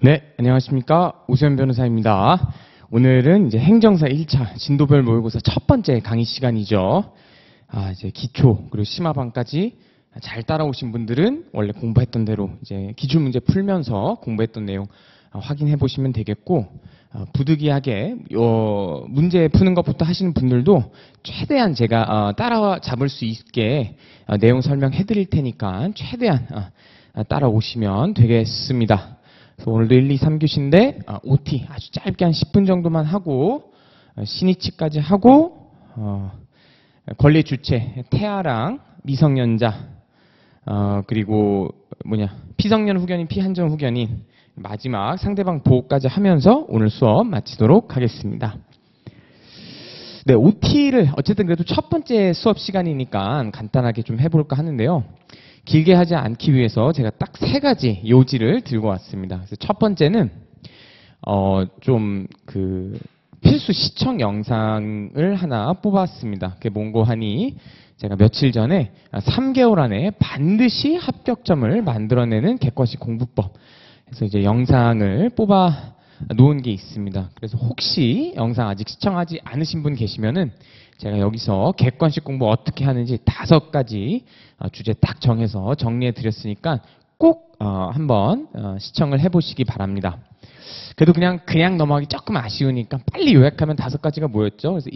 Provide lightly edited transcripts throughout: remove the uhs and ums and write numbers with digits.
네, 안녕하십니까. 오수연 변호사입니다. 오늘은 이제 행정사 1차 진도별 모의고사 첫 번째 강의 시간이죠. 이제 기초 그리고 심화반까지 잘 따라오신 분들은 원래 공부했던 대로 이제 기출문제 풀면서 공부했던 내용 확인해 보시면 되겠고, 부득이하게 문제 푸는 것부터 하시는 분들도 최대한 제가 따라잡을 수 있게 내용 설명해 드릴 테니까 최대한 따라오시면 되겠습니다. 그래서 오늘도 1, 2, 3교시인데 OT 아주 짧게 한 10분 정도만 하고 신이치까지 하고 권리 주체 태아랑 미성년자 그리고 피성년 후견인 피한정 후견인 마지막 상대방 보호까지 하면서 오늘 수업 마치도록 하겠습니다. 네, OT를 어쨌든 그래도 첫 번째 수업 시간이니까 간단하게 좀 해볼까 하는데요. 길게 하지 않기 위해서 제가 딱 3가지 요지를 들고 왔습니다. 그래서 첫 번째는 필수 시청 영상을 하나 뽑았습니다. 그게 뭔고 하니 제가 며칠 전에 3개월 안에 반드시 합격점을 만들어내는 객관식 공부법. 그래서 이제 영상을 뽑아 놓은 게 있습니다. 그래서 혹시 영상 아직 시청하지 않으신 분 계시면은 제가 여기서 객관식 공부 어떻게 하는지 5가지 주제 딱 정해서 정리해 드렸으니까 꼭 한번 시청을 해 보시기 바랍니다. 그래도 그냥 넘어가기 조금 아쉬우니까 빨리 요약하면 5가지가 뭐였죠? 그래서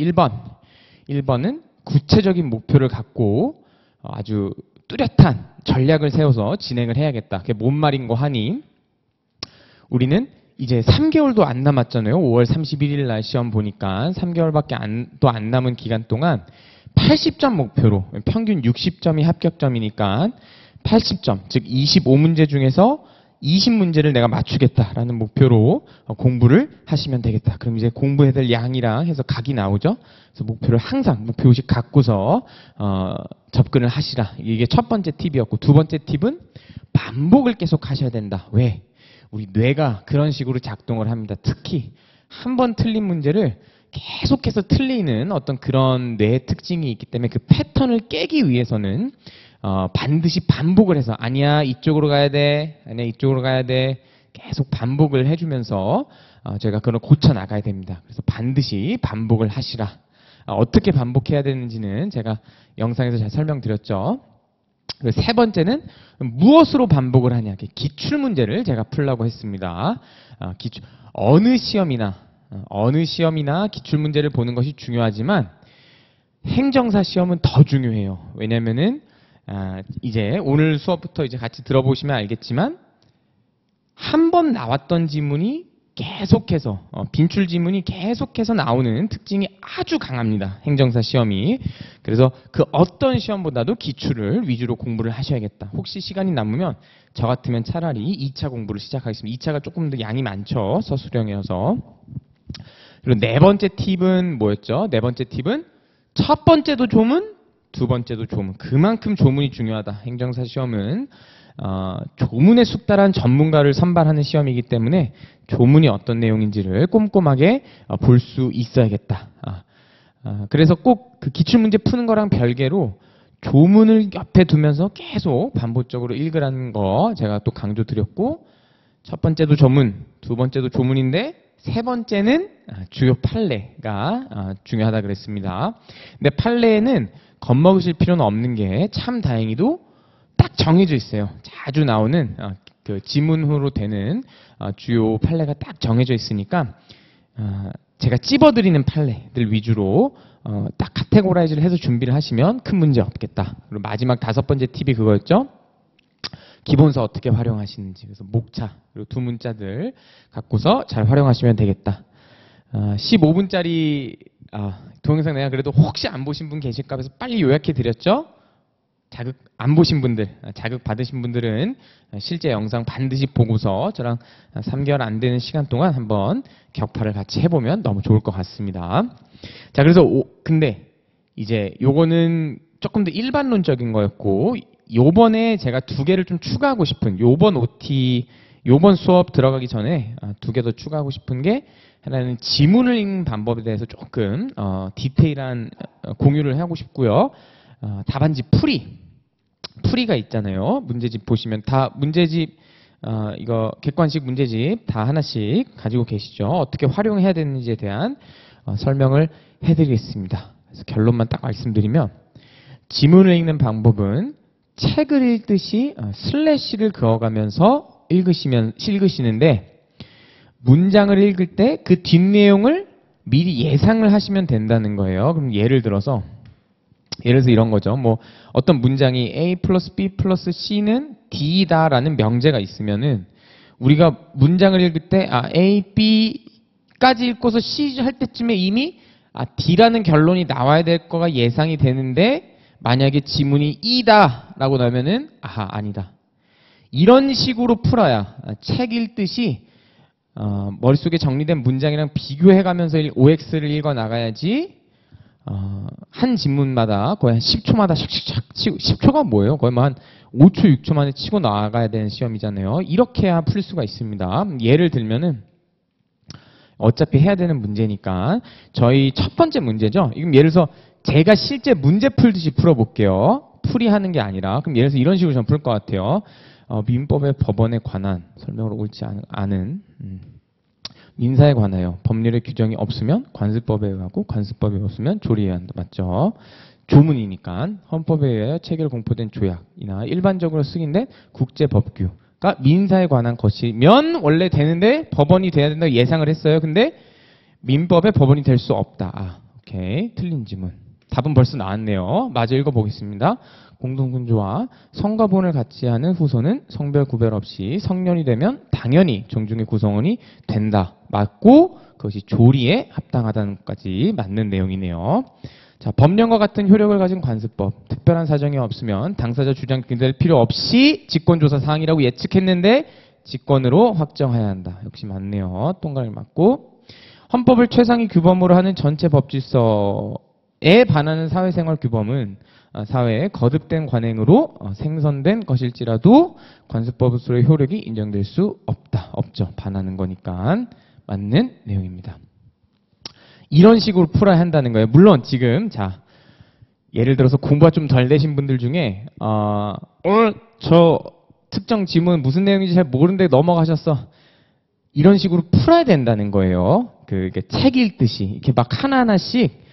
1번은 구체적인 목표를 갖고 아주 뚜렷한 전략을 세워서 진행을 해야겠다. 그게 뭔 말인고 하니 우리는 이제 3개월도 안 남았잖아요. 5월 31일 날 시험 보니까 3개월밖에 또 안 남은 기간 동안 80점 목표로 평균 60점이 합격점이니까 80점, 즉 25문제 중에서 20문제를 내가 맞추겠다라는 목표로 공부를 하시면 되겠다. 그럼 이제 공부해야 될 양이랑 해서 각이 나오죠. 그래서 목표를 항상 목표의식 갖고서 접근을 하시라. 이게 첫 번째 팁이었고, 두 번째 팁은 반복을 계속 하셔야 된다. 왜? 우리 뇌가 그런 식으로 작동을 합니다. 특히 한 번 틀린 문제를 계속해서 틀리는 어떤 그런 뇌의 특징이 있기 때문에 그 패턴을 깨기 위해서는 반드시 반복을 해서 아니야 이쪽으로 가야 돼, 아니야 이쪽으로 가야 돼, 계속 반복을 해주면서 저희가 그걸 고쳐 나가야 됩니다. 그래서 반드시 반복을 하시라. 어떻게 반복해야 되는지는 제가 영상에서 잘 설명드렸죠. 그리고 3번째는 무엇으로 반복을 하냐. 기출문제를 제가 풀려고 했습니다. 어느 시험이나 기출문제를 보는 것이 중요하지만 행정사 시험은 더 중요해요. 왜냐면은 이제 오늘 수업부터 이제 같이 들어보시면 알겠지만 한 번 나왔던 지문이 계속해서 빈출 지문이 계속해서 나오는 특징이 아주 강합니다. 행정사 시험이. 그래서 그 어떤 시험보다도 기출을 위주로 공부를 하셔야겠다. 혹시 시간이 남으면 저 같으면 차라리 2차 공부를 시작하겠습니다. 2차가 조금 더 양이 많죠. 서술형이어서. 그리고 4번째 팁은 뭐였죠? 4번째 팁은 첫 번째도 조문, 두 번째도 조문. 그만큼 조문이 중요하다. 행정사 시험은 조문에 숙달한 전문가를 선발하는 시험이기 때문에 조문이 어떤 내용인지를 꼼꼼하게 볼 수 있어야겠다. 그래서 꼭 그 기출문제 푸는 거랑 별개로 조문을 옆에 두면서 계속 반복적으로 읽으라는 거 제가 또 강조 드렸고, 첫 번째도 조문, 두 번째도 조문인데 세 번째는 주요 판례가 중요하다 그랬습니다. 근데 판례는 겁먹으실 필요는 없는 게 참 다행히도 딱 정해져 있어요. 자주 나오는 그 지문으로 되는 주요 판례가 딱 정해져 있으니까 제가 찝어드리는 판례들 위주로 딱 카테고라이즈를 해서 준비를 하시면 큰 문제 없겠다. 그리고 마지막 5번째 팁이 그거였죠. 기본서 어떻게 활용하시는지. 그래서 목차 그리고 두 문자들 갖고서 잘 활용하시면 되겠다. 15분짜리 동영상 내가 그래도 혹시 안 보신 분 계실까 해서 빨리 요약해 드렸죠. 자극 안 보신 분들, 자극 받으신 분들은 실제 영상 반드시 보고서 저랑 3개월 안 되는 시간 동안 한번 격파를 같이 해보면 너무 좋을 것 같습니다. 자, 그래서 근데 이제 요거는 조금 더 일반론적인 거였고, 요번에 제가 2개를 좀 추가하고 싶은, 요번 OT, 요번 수업 들어가기 전에 2개 더 추가하고 싶은 게, 하나는 지문을 읽는 방법에 대해서 조금 디테일한 공유를 하고 싶고요. 답안지 풀이가 있잖아요. 문제집 보시면 다 문제집 이거 객관식 문제집 다 하나씩 가지고 계시죠? 어떻게 활용해야 되는지에 대한 설명을 해드리겠습니다. 그래서 결론만 딱 말씀드리면 지문을 읽는 방법은 책을 읽듯이 슬래시를 그어가면서 읽으시는데 문장을 읽을 때 그 뒷내용을 미리 예상을 하시면 된다는 거예요. 그럼 예를 들어서 이런 거죠. 뭐 어떤 문장이 A 플러스 B 플러스 C는 D다라는 명제가 있으면은 우리가 문장을 읽을 때 A, B까지 읽고서 C 할 때쯤에 이미 D라는 결론이 나와야 될 거가 예상이 되는데 만약에 지문이 E다라고 나오면은 아니다. 이런 식으로 풀어야 책 읽듯이 머릿속에 정리된 문장이랑 비교해가면서 OX를 읽어 나가야지 한 지문마다 거의 한 10초마다 샥샥샥 치고 10초가 뭐예요? 거의 뭐 한 5초, 6초 만에 치고 나가야 되는 시험이잖아요. 이렇게 해야 풀 수가 있습니다. 예를 들면은 어차피 해야 되는 문제니까 저희 첫 번째 문제죠. 이건 예를 들어서 제가 실제 문제 풀듯이 풀어볼게요. 풀이하는 게 아니라. 그럼 예를 들어서 이런 식으로 좀 풀 것 같아요. 민법의 법원에 관한 설명으로 옳지 않은 민사에 관하여 법률의 규정이 없으면 관습법에 의하고 관습법이 없으면 조리해야 한다. 맞죠? 조문이니까 헌법에 의하여 체결 공포된 조약이나 일반적으로 승인된 국제법규가 민사에 관한 것이면 원래 되는데 법원이 돼야 된다고 예상을 했어요. 근데 민법의 법원이 될 수 없다. 오케이. 틀린 지문. 답은 벌써 나왔네요. 마저 읽어보겠습니다. 공동군주와 성과본을 같이 하는 후손은 성별 구별 없이 성년이 되면 당연히 종중의 구성원이 된다. 맞고 그것이 조리에 합당하다는 것까지 맞는 내용이네요. 자, 법령과 같은 효력을 가진 관습법. 특별한 사정이 없으면 당사자 주장 기대할 필요 없이 직권조사 사항이라고 예측했는데 직권으로 확정해야 한다. 역시 맞네요. 동그라미 맞고. 헌법을 최상위 규범으로 하는 전체 법질서에 반하는 사회생활 규범은 사회에 거듭된 관행으로 생선된 것일지라도 관습법으로의 효력이 인정될 수 없죠. 반하는 거니까 맞는 내용입니다. 이런 식으로 풀어야 한다는 거예요. 물론 지금 예를 들어서 공부가 좀 덜 되신 분들 중에 오늘 저 특정 지문 무슨 내용인지 잘 모르는데 넘어가셨어. 이런 식으로 풀어야 된다는 거예요. 책 읽듯이 이렇게 막 하나하나씩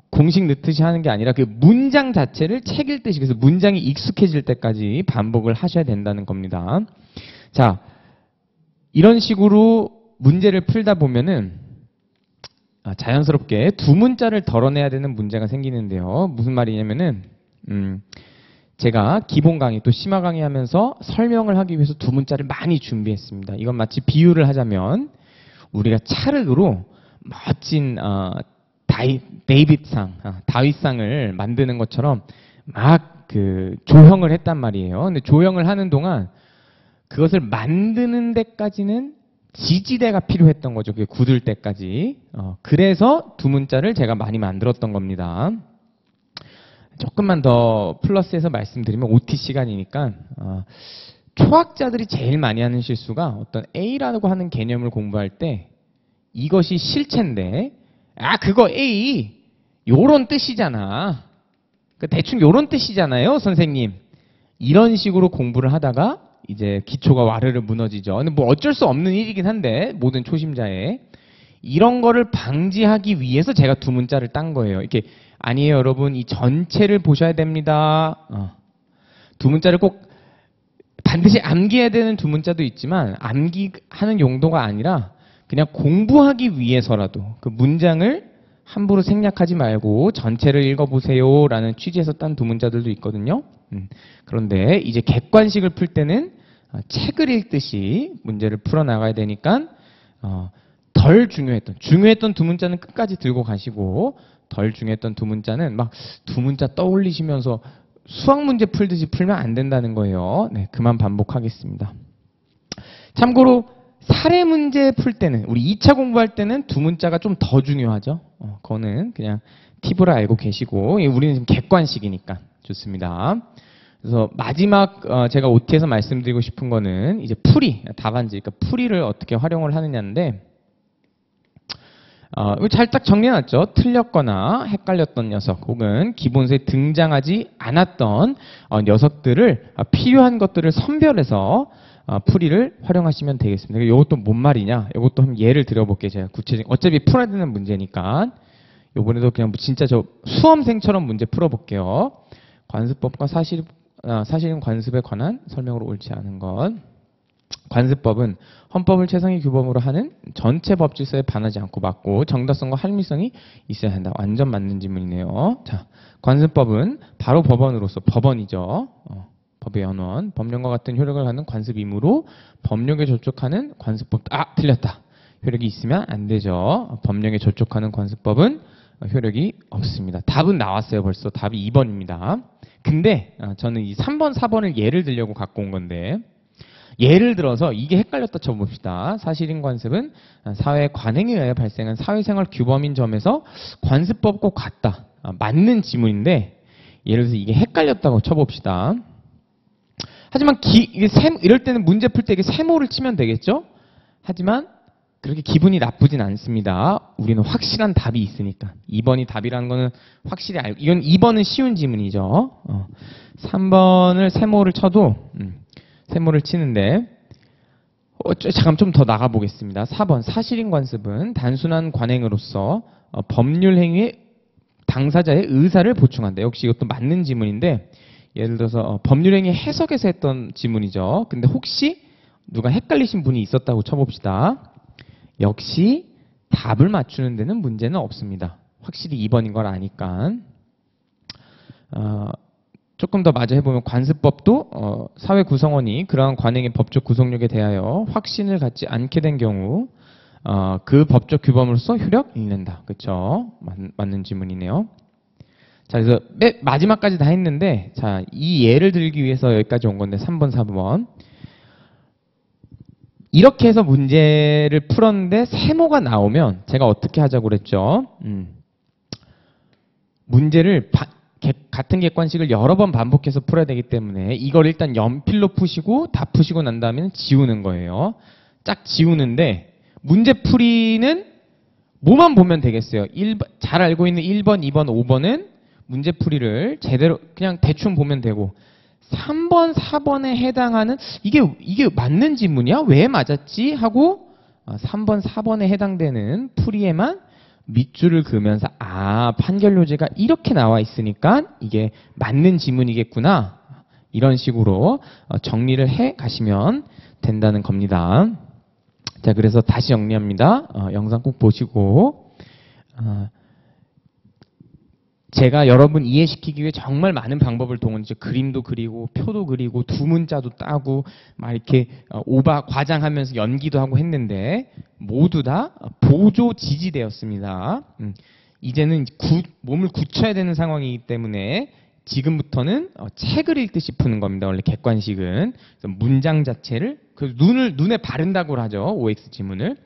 공식 넣듯이 하는 게 아니라 그 문장 자체를 책 읽듯이 그래서 문장이 익숙해질 때까지 반복을 하셔야 된다는 겁니다. 자, 이런 식으로 문제를 풀다 보면은 자연스럽게 두 문자를 덜어내야 되는 문제가 생기는데요. 무슨 말이냐면은 제가 기본 강의 또 심화 강의 하면서 설명을 하기 위해서 두 문자를 많이 준비했습니다. 이건 마치 비유를 하자면 우리가 찰흙으로 멋진 다윗상을 만드는 것처럼 막 조형을 했단 말이에요. 근데 조형을 하는 동안 그것을 만드는 데까지는 지지대가 필요했던 거죠. 그게 굳을 때까지. 그래서 두 문자를 제가 많이 만들었던 겁니다. 조금만 더 플러스해서 말씀드리면 OT 시간이니까 초학자들이 제일 많이 하는 실수가 어떤 A라고 하는 개념을 공부할 때 이것이 실체인데 그거 A 요런 뜻이잖아. 대충 요런 뜻이잖아요, 선생님. 이런 식으로 공부를 하다가 이제 기초가 와르르 무너지죠. 근데 뭐 어쩔 수 없는 일이긴 한데 모든 초심자의 이런 거를 방지하기 위해서 제가 두 문자를 딴 거예요. 이렇게 아니에요, 여러분. 이 전체를 보셔야 됩니다. 두 문자를 꼭 반드시 암기해야 되는 두 문자도 있지만 암기하는 용도가 아니라 그냥 공부하기 위해서라도 그 문장을 함부로 생략하지 말고 전체를 읽어보세요 라는 취지에서 딴 두 문자들도 있거든요. 그런데 이제 객관식을 풀 때는 책을 읽듯이 문제를 풀어나가야 되니까 덜 중요했던 두 문자는 끝까지 들고 가시고 덜 중요했던 두 문자는 막 두 문자 떠올리시면서 수학 문제 풀듯이 풀면 안 된다는 거예요. 네, 그만 반복하겠습니다. 참고로 사례 문제 풀 때는 우리 2차 공부할 때는 두 문자가 좀 더 중요하죠. 그거는 그냥 팁으로 알고 계시고 우리는 지금 객관식이니까 좋습니다. 그래서 마지막 제가 OT에서 말씀드리고 싶은 거는 이제 풀이, 답안지, 그러니까 풀이를 어떻게 활용을 하느냐인데 잘 딱 정리해놨죠. 틀렸거나 헷갈렸던 녀석 혹은 기본서에 등장하지 않았던 녀석들을 필요한 것들을 선별해서 풀이를 활용하시면 되겠습니다. 이것도 뭔 말이냐? 이것도 한번 예를 들어볼게요. 제가 구체적인 어차피 풀어야 되는 문제니까 이번에도 그냥 진짜 저 수험생처럼 문제 풀어볼게요. 관습법과 사실인 관습에 관한 설명으로 옳지 않은 것. 관습법은 헌법을 최상위 규범으로 하는 전체 법질서에 반하지 않고 맞고 정당성과 합리성이 있어야 한다. 완전 맞는 질문이네요. 자, 관습법은 바로 법원으로서 법원이죠. 법의 연원, 법령과 같은 효력을 갖는 관습 임무로 법령에 저촉하는 관습법. 틀렸다. 효력이 있으면 안 되죠. 법령에 저촉하는 관습법은 효력이 없습니다. 답은 나왔어요. 벌써 답이 2번입니다. 근데 저는 이 3번, 4번을 예를 들려고 갖고 온 건데 예를 들어서 이게 헷갈렸다 쳐봅시다. 사실인 관습은 사회 관행에 의해 발생한 사회생활 규범인 점에서 관습법과 같다. 맞는 지문인데 예를 들어서 이게 헷갈렸다고 쳐봅시다. 하지만 이럴 때는 문제 풀 때 이게 세모를 치면 되겠죠? 하지만 그렇게 기분이 나쁘진 않습니다. 우리는 확실한 답이 있으니까. 2번이 답이라는 거는 확실히 알고, 이건 2번은 쉬운 지문이죠. 3번을 세모를 쳐도, 세모를 치는데, 잠깐 좀 더 나가보겠습니다. 4번, 사실인 관습은 단순한 관행으로서 법률 행위의 당사자의 의사를 보충한다. 역시 이것도 맞는 지문인데, 예를 들어서 법률 행위 해석에서 했던 지문이죠. 근데 혹시 누가 헷갈리신 분이 있었다고 쳐봅시다. 역시 답을 맞추는 데는 문제는 없습니다. 확실히 2번인 걸 아니까. 조금 더 마저 해보면 관습법도 사회 구성원이 그러한 관행의 법적 구속력에 대하여 확신을 갖지 않게 된 경우 그 법적 규범으로서 효력 잃는다. 그렇죠? 맞는 질문이네요. 자, 그래서 맨 마지막까지 다 했는데 자, 이 예를 들기 위해서 여기까지 온 건데 3번, 4번. 이렇게 해서 문제를 풀었는데 세모가 나오면 제가 어떻게 하자고 그랬죠? 문제를 같은 객관식을 여러 번 반복해서 풀어야 되기 때문에 이걸 일단 연필로 푸시고 다 푸시고 난 다음에는 지우는 거예요. 짝 지우는데 문제풀이는 뭐만 보면 되겠어요. 잘 알고 있는 1번, 2번, 5번은 문제풀이를 제대로 그냥 대충 보면 되고 3번, 4번에 해당하는 이게 맞는 지문이야? 왜 맞았지? 하고 3번, 4번에 해당되는 풀이에만 밑줄을 그으면서 판결 요지가 이렇게 나와 있으니까 이게 맞는 지문이겠구나. 이런 식으로 정리를 해 가시면 된다는 겁니다. 자, 그래서 다시 정리합니다. 영상 꼭 보시고 제가 여러분 이해시키기 위해 정말 많은 방법을 동원했죠. 그림도 그리고 표도 그리고 두문자도 따고 막 이렇게 과장하면서 연기도 하고 했는데 모두 다 보조 지지되었습니다. 이제는 몸을 굳혀야 되는 상황이기 때문에 지금부터는 책을 읽듯이 푸는 겁니다. 원래 객관식은. 그래서 문장 자체를 눈에 바른다고 하죠. OX 지문을.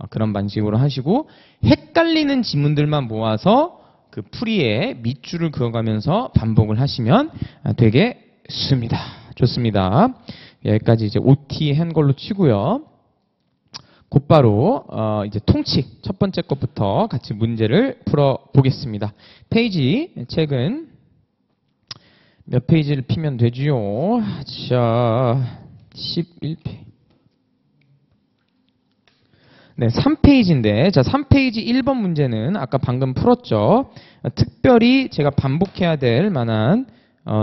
그런 방식으로 하시고 헷갈리는 지문들만 모아서 그 풀이에 밑줄을 그어가면서 반복을 하시면 되겠습니다. 좋습니다. 여기까지 이제 OT 한 걸로 치고요. 곧바로 이제 통칙 첫 번째 것부터 같이 문제를 풀어 보겠습니다. 책은 몇 페이지를 피면 되지요? 자, 11페이지. 네, 3페이지인데, 자, 3페이지 1번 문제는 아까 방금 풀었죠. 특별히 제가 반복해야 될 만한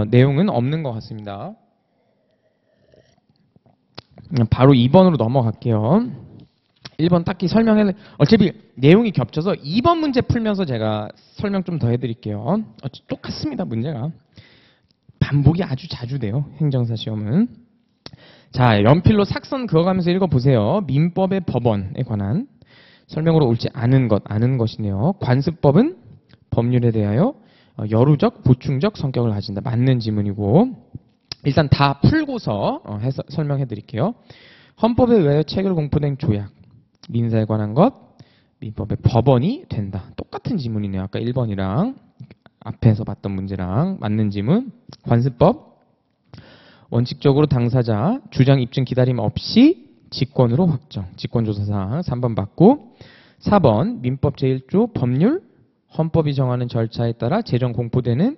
내용은 없는 것 같습니다. 바로 2번으로 넘어갈게요. 1번 딱히 어차피 내용이 겹쳐서 2번 문제 풀면서 제가 설명 좀 더 해드릴게요. 똑같습니다, 문제가. 반복이 아주 자주 돼요, 행정사 시험은. 자, 연필로 삭선 그어가면서 읽어보세요. 민법의 법원에 관한 설명으로 옳지 않은 것이네요. 관습법은 법률에 대하여 여루적, 보충적 성격을 가진다. 맞는 지문이고 일단 다 풀고서 설명해 드릴게요. 헌법에 의하여 체결 공포된 조약, 민사에 관한 것, 민법의 법원이 된다. 똑같은 지문이네요. 아까 1번이랑 앞에서 봤던 문제랑 맞는 지문. 관습법 원칙적으로 당사자 주장 입증 기다림 없이 직권으로 확정. 직권조사사항 3번 받고 4번 민법 제1조 법률 헌법이 정하는 절차에 따라 제정 공포되는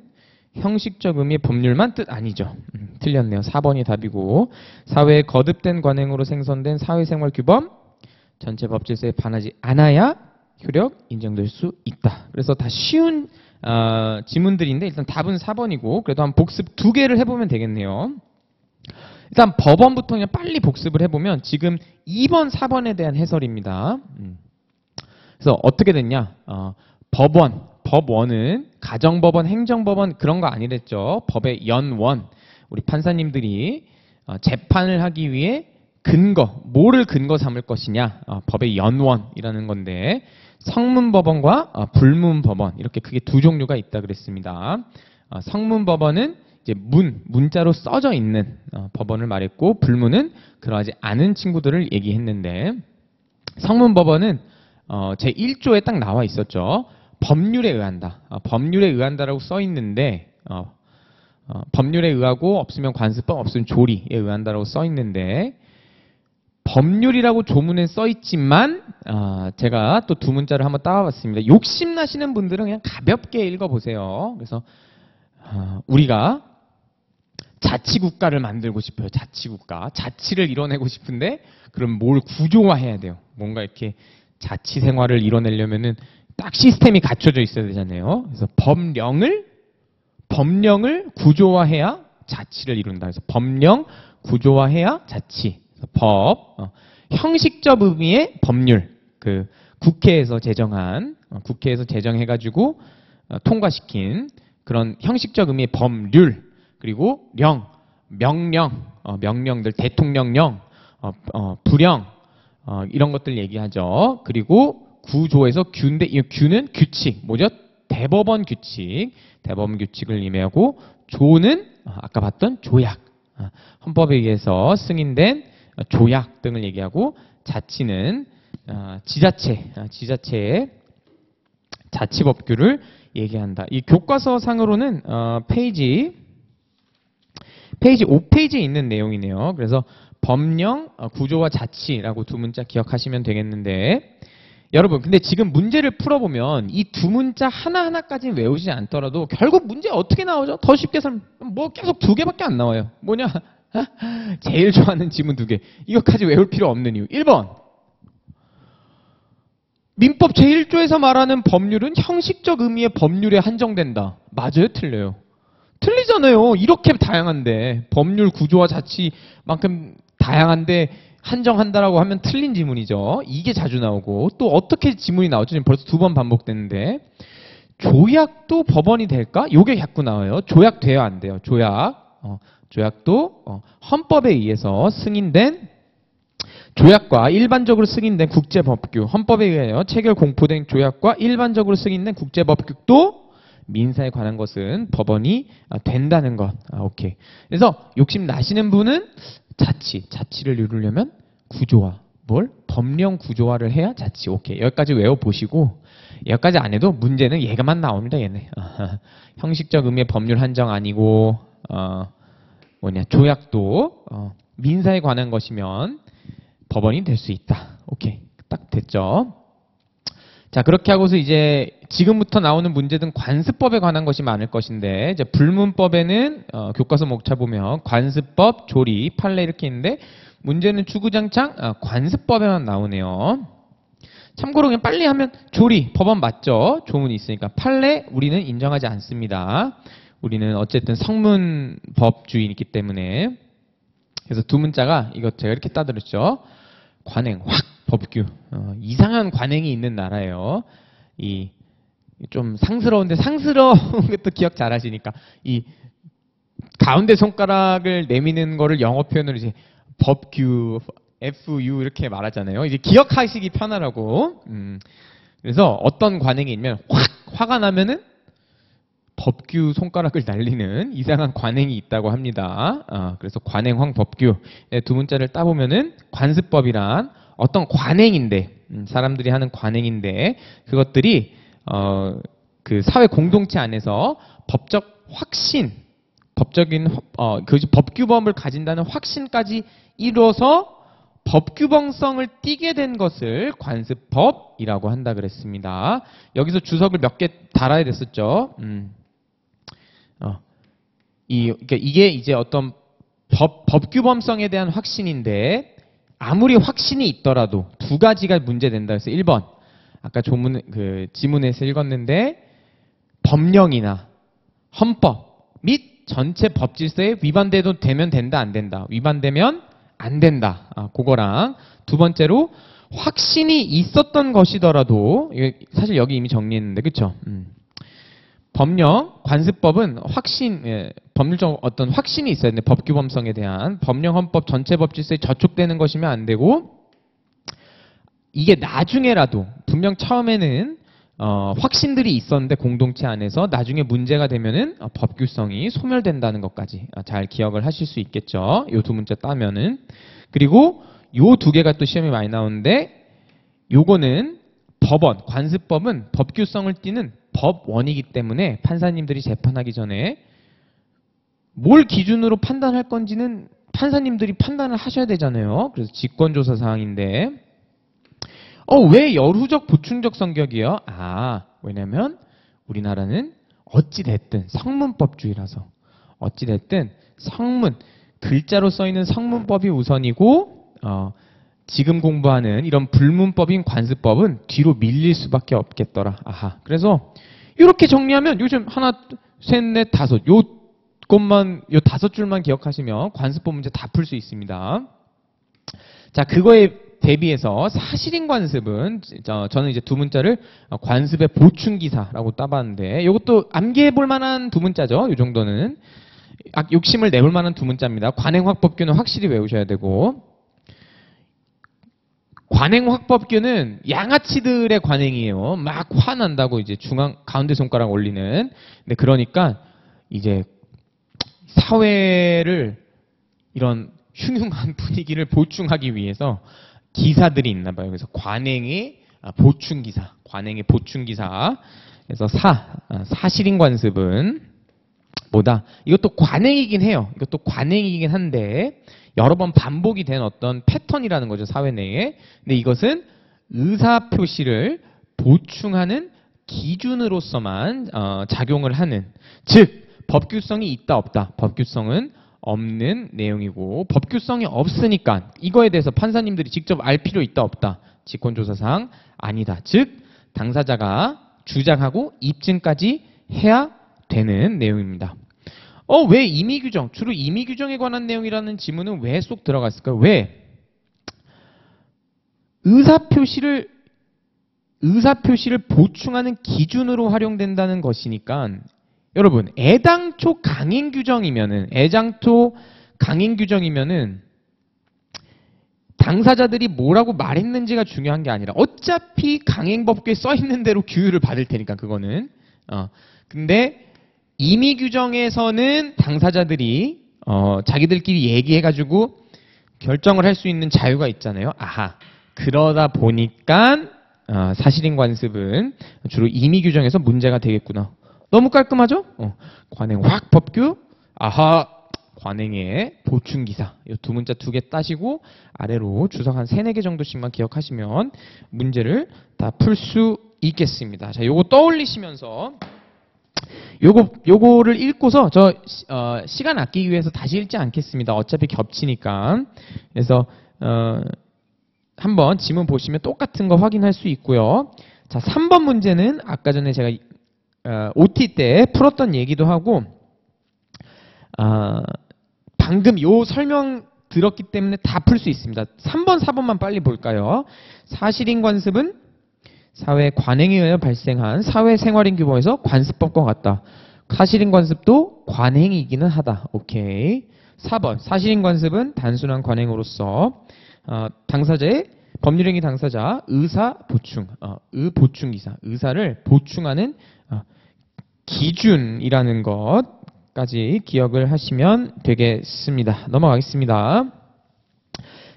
형식적 의미의 법률만 뜻 아니죠. 틀렸네요. 4번이 답이고 사회에 거듭된 관행으로 생성된 사회생활 규범 전체 법 질서에 반하지 않아야 효력 인정될 수 있다. 그래서 다 쉬운 지문들인데 일단 답은 4번이고 그래도 한 복습 2개를 해보면 되겠네요. 일단 법원부터 그냥 빨리 복습을 해보면 지금 2번, 4번에 대한 해설입니다. 그래서 어떻게 됐냐? 법원은 가정법원, 행정법원 그런 거 아니랬죠. 법의 연원. 우리 판사님들이 재판을 하기 위해 근거, 뭐를 근거 삼을 것이냐? 법의 연원이라는 건데 성문법원과 불문법원 이렇게 크게 두 종류가 있다 그랬습니다. 성문법원은 이제 문자로 써져 있는 법원을 말했고 불문은 그러하지 않은 친구들을 얘기했는데 성문법원은 제 1조에 딱 나와 있었죠. 법률에 의한다. 법률에 의한다라고 써 있는데 법률에 의하고 없으면 관습법 없으면 조리에 의한다라고 써 있는데 법률이라고 조문에 써 있지만 제가 또 두 문자를 한번 따와봤습니다. 욕심나시는 분들은 그냥 가볍게 읽어보세요. 그래서 우리가 자치국가를 만들고 싶어요. 자치국가. 자치를 이뤄내고 싶은데 그럼 뭘 구조화해야 돼요. 뭔가 이렇게 자치 생활을 이뤄내려면은 딱 시스템이 갖춰져 있어야 되잖아요. 그래서 법령을 구조화해야 자치를 이룬다. 그래서 법령 구조화해야 자치. 법, 형식적 의미의 법률, 그 국회에서 제정해가지고 통과시킨 그런 형식적 의미의 법률, 그리고 명령들, 대통령령, 부령, 이런 것들 얘기하죠. 그리고 구조에서 규인데 이 규는 규칙, 뭐죠? 대법원 규칙을 의미하고 조는 아까 봤던 조약, 헌법에 의해서 승인된 조약 등을 얘기하고 자치는 지자체의 자치법규를 얘기한다. 이 교과서상으로는 페이지 5페이지에 있는 내용이네요. 그래서 법령, 구조와 자치라고 두 문자 기억하시면 되겠는데 여러분 근데 지금 문제를 풀어보면 이 두 문자 하나하나까지는 외우지 않더라도 결국 문제 어떻게 나오죠? 더 쉽게 뭐 계속 2개밖에 안 나와요. 뭐냐? 제일 좋아하는 지문 2개. 이것까지 외울 필요 없는 이유. 1번. 민법 제1조에서 말하는 법률은 형식적 의미의 법률에 한정된다. 맞아요? 틀려요? 틀리잖아요. 이렇게 다양한데. 법률 구조와 자치만큼 다양한데 한정한다라고 하면 틀린 지문이죠. 이게 자주 나오고 또 어떻게 지문이 나오죠? 지금 벌써 2번 반복됐는데 조약도 법원이 될까? 요게 자꾸 나와요. 조약 돼요? 안 돼요? 조약도 헌법에 의해서 승인된 조약과 일반적으로 승인된 국제법규, 헌법에 의하여 체결 공포된 조약과 일반적으로 승인된 국제법규도 민사에 관한 것은 법원이 된다는 것. 오케이. 그래서 욕심 나시는 분은 자치를 이루려면 구조화, 법령 구조화를 해야 자치. 오케이. 여기까지 외워보시고 여기까지 안 해도 문제는 얘가만 나옵니다. 얘네. 형식적 의미의 법률 한정 아니고 조약도 민사에 관한 것이면 법원이 될 수 있다. 오케이. 딱 됐죠. 자, 그렇게 하고서 이제 지금부터 나오는 문제든 관습법에 관한 것이 많을 것인데 이제 불문법에는 교과서 목차 보면 관습법, 조리, 판례 이렇게 있는데 문제는 주구장창 관습법에만 나오네요. 참고로 그냥 빨리 하면 조리, 법원 맞죠? 조문이 있으니까. 판례 우리는 인정하지 않습니다. 우리는 어쨌든 성문법주의이기 때문에. 그래서 두 문자가 이거 제가 이렇게 따들었죠. 관행, 법규. 이상한 관행이 있는 나라예요. 좀 상스러운데 상스러운 것도 기억 잘 하시니까 이 가운데 손가락을 내미는 거를 영어 표현으로 이제 법규, FU 이렇게 말하잖아요. 이제 기억하시기 편하라고. 그래서 어떤 관행이 있면 화가 나면은 법규 손가락을 날리는 이상한 관행이 있다고 합니다. 그래서 관행, 법규 두 문자를 따보면은 관습법이란 어떤 관행인데 사람들이 하는 관행인데 그것들이 그 사회 공동체 안에서 법적 확신, 법규범을 가진다는 확신까지 이뤄서 법규범성을 띠게 된 것을 관습법이라고 한다 그랬습니다. 여기서 주석을 몇 개 달아야 됐었죠. 그러니까 이게 이제 어떤 법규범성에 대한 확신인데 아무리 확신이 있더라도 두 가지가 문제된다 해서 1번 아까 지문에서 읽었는데 법령이나 헌법 및 전체 법 질서에 위반돼도 되면 된다 안 된다. 위반되면 안 된다. 그거랑 두 번째로 확신이 있었던 것이더라도 사실 여기 이미 정리했는데 그렇죠? 법령, 관습법은 법률적 어떤 확신이 있어야 되는데 법규범성에 대한 법령, 헌법, 전체 법 질서에 저촉되는 것이면 안 되고 이게 나중에라도 분명 처음에는 확신들이 있었는데 공동체 안에서 나중에 문제가 되면은 법규성이 소멸된다는 것까지 잘 기억을 하실 수 있겠죠. 요 두 문제 따면은. 그리고 요 두 개가 또 시험에 많이 나오는데 요거는 법원, 관습법은 법규성을 띠는 법원이기 때문에 판사님들이 재판하기 전에 뭘 기준으로 판단할 건지는 판사님들이 판단을 하셔야 되잖아요. 그래서 직권조사 사항인데 왜 열후적 보충적 성격이요? 왜냐면 우리나라는 어찌됐든 성문법주의라서 어찌됐든 성문, 글자로 써있는 성문법이 우선이고 지금 공부하는 이런 불문법인 관습법은 뒤로 밀릴 수밖에 없겠더라. 그래서 이렇게 정리하면 요즘 하나, 셋, 넷, 다섯 요 다섯 줄만 기억하시면 관습법 문제 다 풀 수 있습니다. 자, 그거에 대비해서 사실인 관습은 저는 이제 두 문자를 관습의 보충기사라고 따봤는데 이것도 암기해볼 만한 두 문자죠. 이 정도는 욕심을 내볼 만한 두 문자입니다. 관행확법규는 확실히 외우셔야 되고 관행확법규는 양아치들의 관행이에요. 막 화난다고 이제 가운데 손가락 올리는. 근데 그러니까 이제 사회를 이런 흉흉한 분위기를 보충하기 위해서 기사들이 있나 봐요. 그래서 관행의 보충기사, 관행의 보충기사. 그래서 사실인 관습은 뭐다? 이것도 관행이긴 해요. 이것도 관행이긴 한데 여러 번 반복이 된 어떤 패턴이라는 거죠. 사회 내에. 근데 이것은 의사표시를 보충하는 기준으로서만 작용을 하는, 즉 법규성이 있다 없다. 법규성은 없는 내용이고 법규성이 없으니까 이거에 대해서 판사님들이 직접 알 필요 있다 없다. 직권조사상 아니다. 즉 당사자가 주장하고 입증까지 해야 되는 내용입니다. 왜 임의규정, 주로 임의규정에 관한 내용이라는 지문은 왜 쏙 들어갔을까요? 왜? 의사표시를 보충하는 기준으로 활용된다는 것이니까 여러분, 애당초 강행규정이면은 당사자들이 뭐라고 말했는지가 중요한 게 아니라 어차피 강행법규에 써있는 대로 규율을 받을 테니까 그거는. 근데 임의규정에서는 당사자들이 자기들끼리 얘기해가지고 결정을 할 수 있는 자유가 있잖아요. 그러다 보니까 사실인 관습은 주로 임의규정에서 문제가 되겠구나. 너무 깔끔하죠? 관행확법규, 관행의 보충기사. 이 두 문자 두 개 따시고 아래로 주석 한 3, 4개 정도씩만 기억하시면 문제를 다 풀 수 있겠습니다. 자, 요거 떠올리시면서 요거를 읽고서 시간 아끼기 위해서 다시 읽지 않겠습니다. 어차피 겹치니까. 그래서 한번 지문 보시면 똑같은 거 확인할 수 있고요. 자, 3번 문제는 아까 전에 제가 OT 때 풀었던 얘기도 하고 방금 요 설명 들었기 때문에 다 풀 수 있습니다. 3번, 4번만 빨리 볼까요? 사실인 관습은 사회 관행에 의해 발생한 사회생활인 규모에서 관습법과 같다. 사실인 관습도 관행이기는 하다. 오케이. 4번 사실인 관습은 단순한 관행으로서 당사자의 법률행위 당사자 의사 보충, 보충기사, 의사를 보충하는 기준이라는 것까지 기억을 하시면 되겠습니다. 넘어가겠습니다.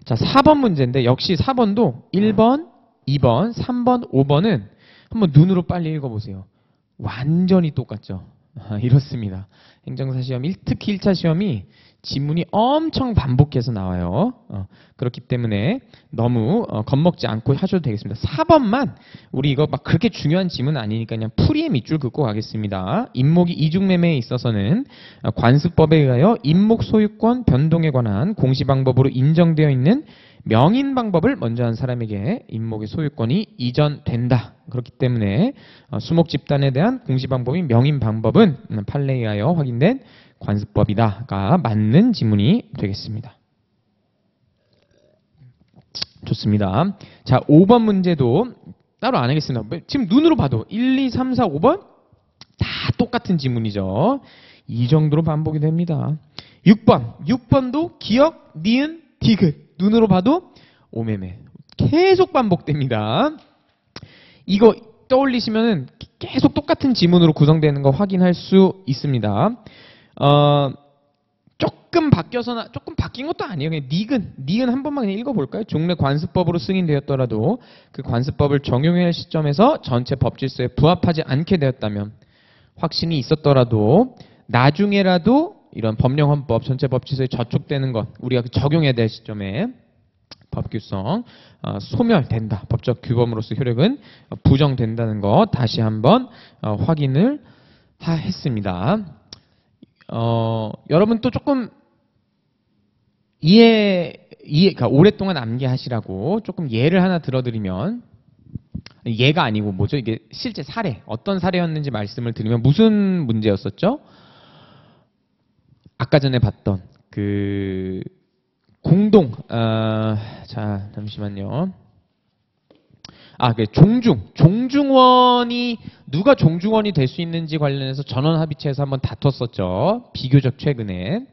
자, 4번 문제인데 역시 4번도 1번, 2번, 3번, 5번은 한번 눈으로 빨리 읽어보세요. 완전히 똑같죠. 이렇습니다. 행정사 시험, 특히 1차 시험이 지문이 엄청 반복해서 나와요. 그렇기 때문에 너무 겁먹지 않고 하셔도 되겠습니다. 4번만 우리 이거 막 그렇게 중요한 지문은 아니니까 그냥 풀이의 밑줄 긋고 가겠습니다. 임목이 이중매매에 있어서는 관습법에 의하여 임목 소유권 변동에 관한 공시방법으로 인정되어 있는 명인 방법을 먼저 한 사람에게 임목의 소유권이 이전된다. 그렇기 때문에 수목 집단에 대한 공시방법인 명인 방법은 판례에 의하여 확인된 관습법이다가 맞는 지문이 되겠습니다. 좋습니다. 자, 5번 문제도 따로 안 하겠습니다. 지금 눈으로 봐도 1, 2, 3, 4, 5번 다 똑같은 지문이죠. 이 정도로 반복이 됩니다. 6번도 기역, 니은, 디귿. 눈으로 봐도 오매매. 계속 반복됩니다. 이거 떠올리시면은 계속 똑같은 지문으로 구성되는 거 확인할 수 있습니다. 조금 바뀌어서나 조금 바뀐 것도 아니에요. 그냥 니은 한 번만 그냥 읽어볼까요? 종래 관습법으로 승인되었더라도 그 관습법을 적용해야 할 시점에서 전체 법질서에 부합하지 않게 되었다면 확신이 있었더라도 나중에라도 이런 법령헌법 전체 법질서에 저촉되는 것 우리가 적용해야 될 시점에 법규성 소멸된다. 법적 규범으로서 효력은 부정된다는 것 다시 한번 확인을 했습니다. 여러분 또 조금 그러니까 오랫동안 암기하시라고 조금 예를 하나 들어드리면 예가 아니고 뭐죠? 이게 실제 사례 어떤 사례였는지 말씀을 드리면 무슨 문제였었죠? 아까 전에 봤던 그 공동 자 잠시만요. 그 종중원이 누가 종중원이 될 수 있는지 관련해서 전원합의체에서 한번 다퉜었죠. 비교적 최근에.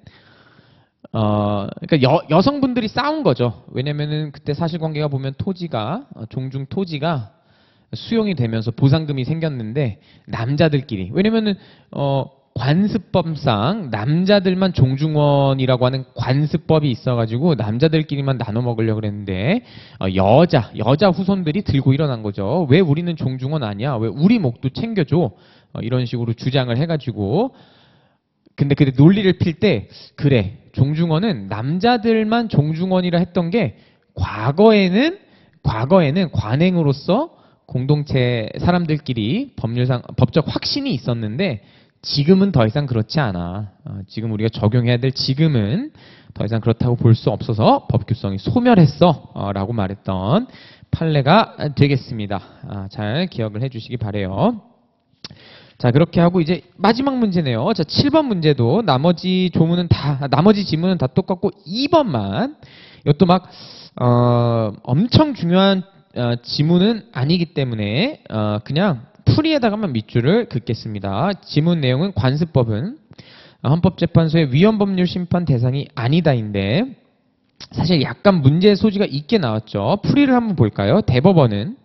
그러니까 여성분들이 싸운 거죠. 왜냐면은 그때 사실관계가 보면 토지가 종중 토지가 수용이 되면서 보상금이 생겼는데 남자들끼리 왜냐면은 관습법상 남자들만 종중원이라고 하는 관습법이 있어가지고 남자들끼리만 나눠 먹으려고 그랬는데 여자 후손들이 들고 일어난 거죠. 왜 우리는 종중원 아니야? 왜 우리 목도 챙겨줘? 이런 식으로 주장을 해가지고 근데 논리를 필 때 그래 종중원은 남자들만 종중원이라 했던 게 과거에는 관행으로서 공동체 사람들끼리 법적 확신이 있었는데 지금은 더 이상 그렇지 않아. 지금 우리가 적용해야 될 지금은 더 이상 그렇다고 볼 수 없어서 법규성이 소멸했어 라고 말했던 판례가 되겠습니다. 잘 기억을 해주시기 바래요. 자 그렇게 하고 이제 마지막 문제네요. 자 7번 문제도 나머지 지문은 다 똑같고 2번만 이것도 막 엄청 중요한 지문은 아니기 때문에 그냥 풀이에다가만 밑줄을 긋겠습니다. 지문 내용은 관습법은 헌법재판소의 위헌법률 심판 대상이 아니다인데 사실 약간 문제의 소지가 있게 나왔죠. 풀이를 한번 볼까요? 대법원은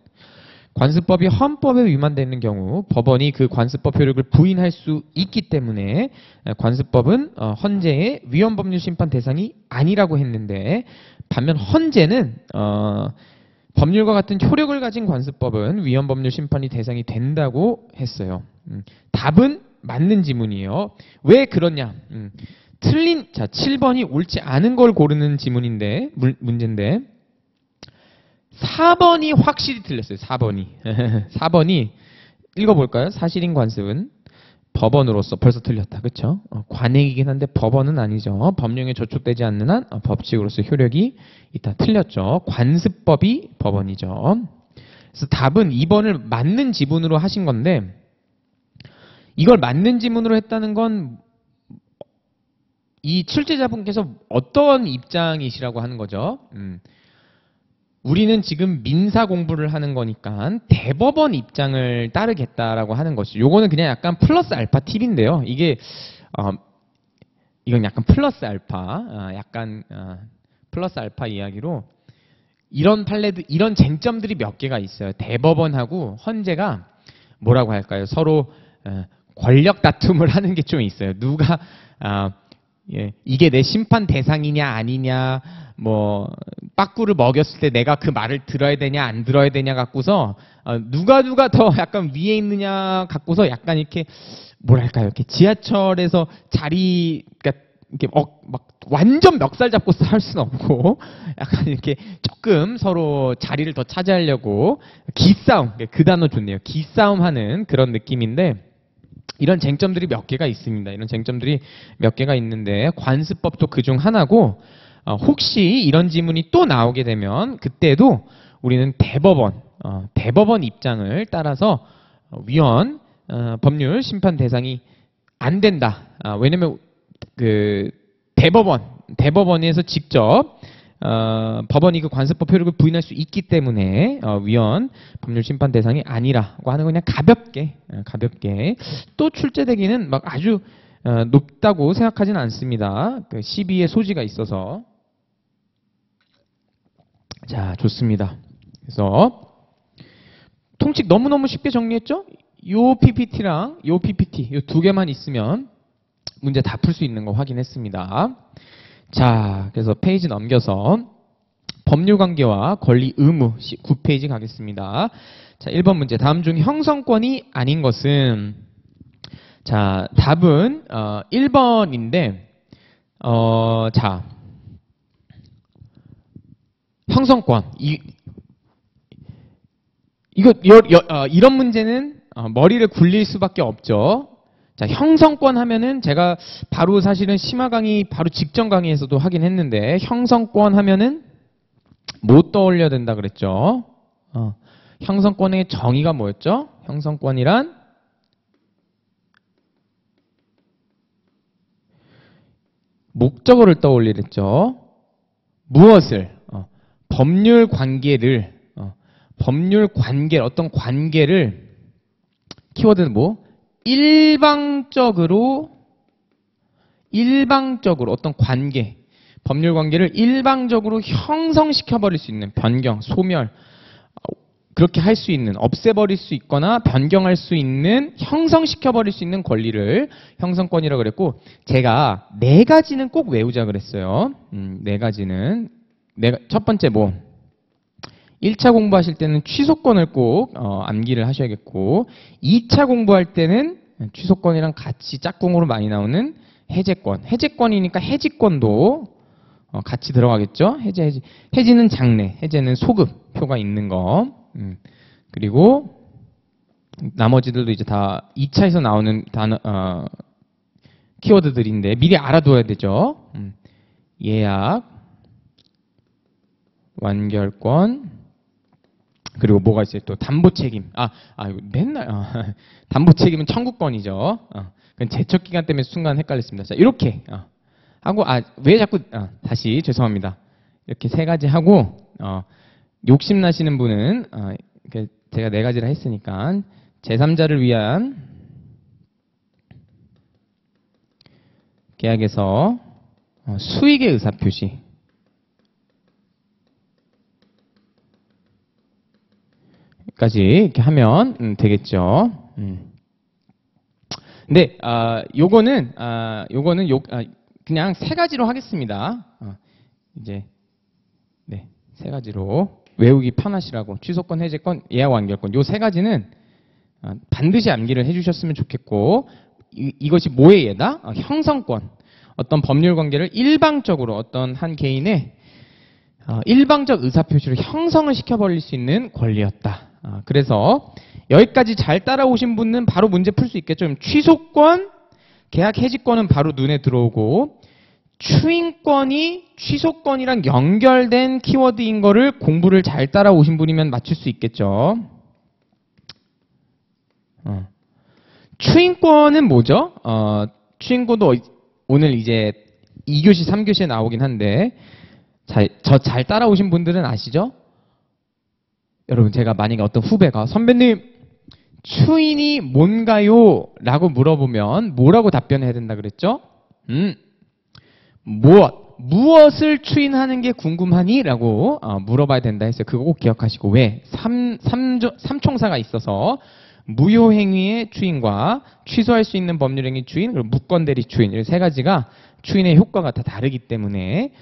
관습법이 헌법에 위반되는 경우 법원이 그 관습법 효력을 부인할 수 있기 때문에 관습법은 헌재의 위헌법률 심판 대상이 아니라고 했는데 반면 헌재는 법률과 같은 효력을 가진 관습법은 위헌법률 심판이 대상이 된다고 했어요. 답은 맞는 지문이에요. 왜 그러냐? 자 7번이 옳지 않은 걸 고르는 지문인데 문제인데 4번이 확실히 틀렸어요. 4번이 읽어볼까요? 사실인 관습은 법원으로서 벌써 틀렸다. 그렇죠? 관행이긴 한데 법원은 아니죠. 법령에 저촉되지 않는 한 법칙으로서 효력이 있다. 틀렸죠. 관습법이 법원이죠. 그래서 답은 2번을 맞는 지문으로 하신 건데 이걸 맞는 지문으로 했다는 건 이 출제자분께서 어떤 입장이시라고 하는 거죠? 우리는 지금 민사 공부를 하는 거니까 대법원 입장을 따르겠다라고 하는 것이죠. 요거는 그냥 약간 플러스 알파 팁인데요. 이건 약간 플러스 알파, 플러스 알파 이야기로 이런 판례들, 이런 쟁점들이 몇 개가 있어요. 대법원하고 헌재가 뭐라고 할까요? 서로 권력 다툼을 하는 게 좀 있어요. 누가 이게 내 심판 대상이냐 아니냐 뭐 빠꾸를 먹였을 때 내가 그 말을 들어야 되냐 안 들어야 되냐 갖고서 누가 더 약간 위에 있느냐 갖고서 약간 이렇게 뭐랄까요 이렇게 지하철에서 자리 그러니까 이렇게 막 완전 멱살 잡고 싸울 수는 없고 약간 이렇게 조금 서로 자리를 더 차지하려고 기싸움, 그 단어 좋네요. 기싸움하는 그런 느낌인데 이런 쟁점들이 몇 개가 있습니다. 이런 쟁점들이 몇 개가 있는데 관습법도 그중 하나고 혹시 이런 지문이 또 나오게 되면 그때도 우리는 대법원 입장을 따라서 위헌 법률 심판 대상이 안 된다. 왜냐면 그 대법원에서 직접 법원이 그 관습법 효력을 부인할 수 있기 때문에 위헌 법률 심판 대상이 아니라고 하는 거 그냥 가볍게 또 출제되기는 막 아주 높다고 생각하지는 않습니다. 그 시비의 소지가 있어서. 자, 좋습니다. 그래서 통칙 너무너무 쉽게 정리했죠? 요 PPT랑 요 PPT 요 두 개만 있으면 문제 다 풀 수 있는 거 확인했습니다. 자, 그래서 페이지 넘겨서 법률관계와 권리 의무 9페이지 가겠습니다. 자, 1번 문제. 다음 중 형성권이 아닌 것은 자, 답은 1번인데 자, 형성권 이런 문제는 머리를 굴릴 수밖에 없죠. 자, 형성권 하면은 제가 바로 사실은 심화 강의 바로 직전 강의에서도 하긴 했는데 형성권 하면은 뭐 떠올려야 된다 그랬죠? 형성권의 정의가 뭐였죠? 형성권이란 목적어를 떠올리랬죠. 무엇을? 법률 관계를 어떤 관계를 키워드는 뭐? 일방적으로 어떤 관계, 법률 관계를 일방적으로 형성시켜버릴 수 있는 변경, 소멸, 그렇게 할 수 있는, 없애버릴 수 있거나 변경할 수 있는, 형성시켜버릴 수 있는 권리를 형성권이라고 그랬고, 제가 네 가지는 꼭 외우자 그랬어요. 네 가지는. 첫 번째 뭐 1차 공부하실 때는 취소권을 꼭 암기를 하셔야겠고 2차 공부할 때는 취소권이랑 같이 짝꿍으로 많이 나오는 해제권이니까 해지권도 같이 들어가겠죠. 해지는 장래, 해제는 소급 표가 있는 거. 그리고 나머지들도 이제 다 2차에서 나오는 단어 키워드들인데 미리 알아둬야 되죠. 예약, 완결권, 그리고 뭐가 있어요? 또 담보 책임. 맨날 담보 책임은 청구권이죠. 그건 제척 기간 때문에 순간 헷갈렸습니다. 자, 이렇게 하고 왜 자꾸 다시 죄송합니다. 이렇게 세 가지 하고 욕심 나시는 분은 제가 네 가지를 했으니까 제3자를 위한 계약에서 수익의 의사표시. 까지 이렇게 하면 되겠죠. 근데 요거는 그냥 세 가지로 하겠습니다. 이제 네, 세 가지로 외우기 편하시라고 취소권, 해제권, 예약 완결권 요 세 가지는 반드시 암기를 해주셨으면 좋겠고 이것이 뭐의 예다? 형성권. 어떤 법률 관계를 일방적으로 어떤 한 개인의 일방적 의사표시를 형성을 시켜버릴 수 있는 권리였다. 그래서 여기까지 잘 따라오신 분은 바로 문제 풀 수 있겠죠. 취소권, 계약 해지권은 바로 눈에 들어오고 추인권이 취소권이랑 연결된 키워드인 거를 공부를 잘 따라오신 분이면 맞출 수 있겠죠. 추인권은 뭐죠? 추인권도 오늘 이제 2교시, 3교시에 나오긴 한데 저 잘 따라오신 분들은 아시죠? 여러분 제가 만약에 어떤 후배가 선배님 추인이 뭔가요? 라고 물어보면 뭐라고 답변해야 된다 그랬죠? 무엇을 추인하는 게 궁금하니? 라고 물어봐야 된다 했어요. 그거 꼭 기억하시고 왜? 삼총사가 있어서 무효행위의 추인과 취소할 수 있는 법률행위 추인, 그리고 무건대리 추인 이 세 가지가 추인의 효과가 다 다르기 때문에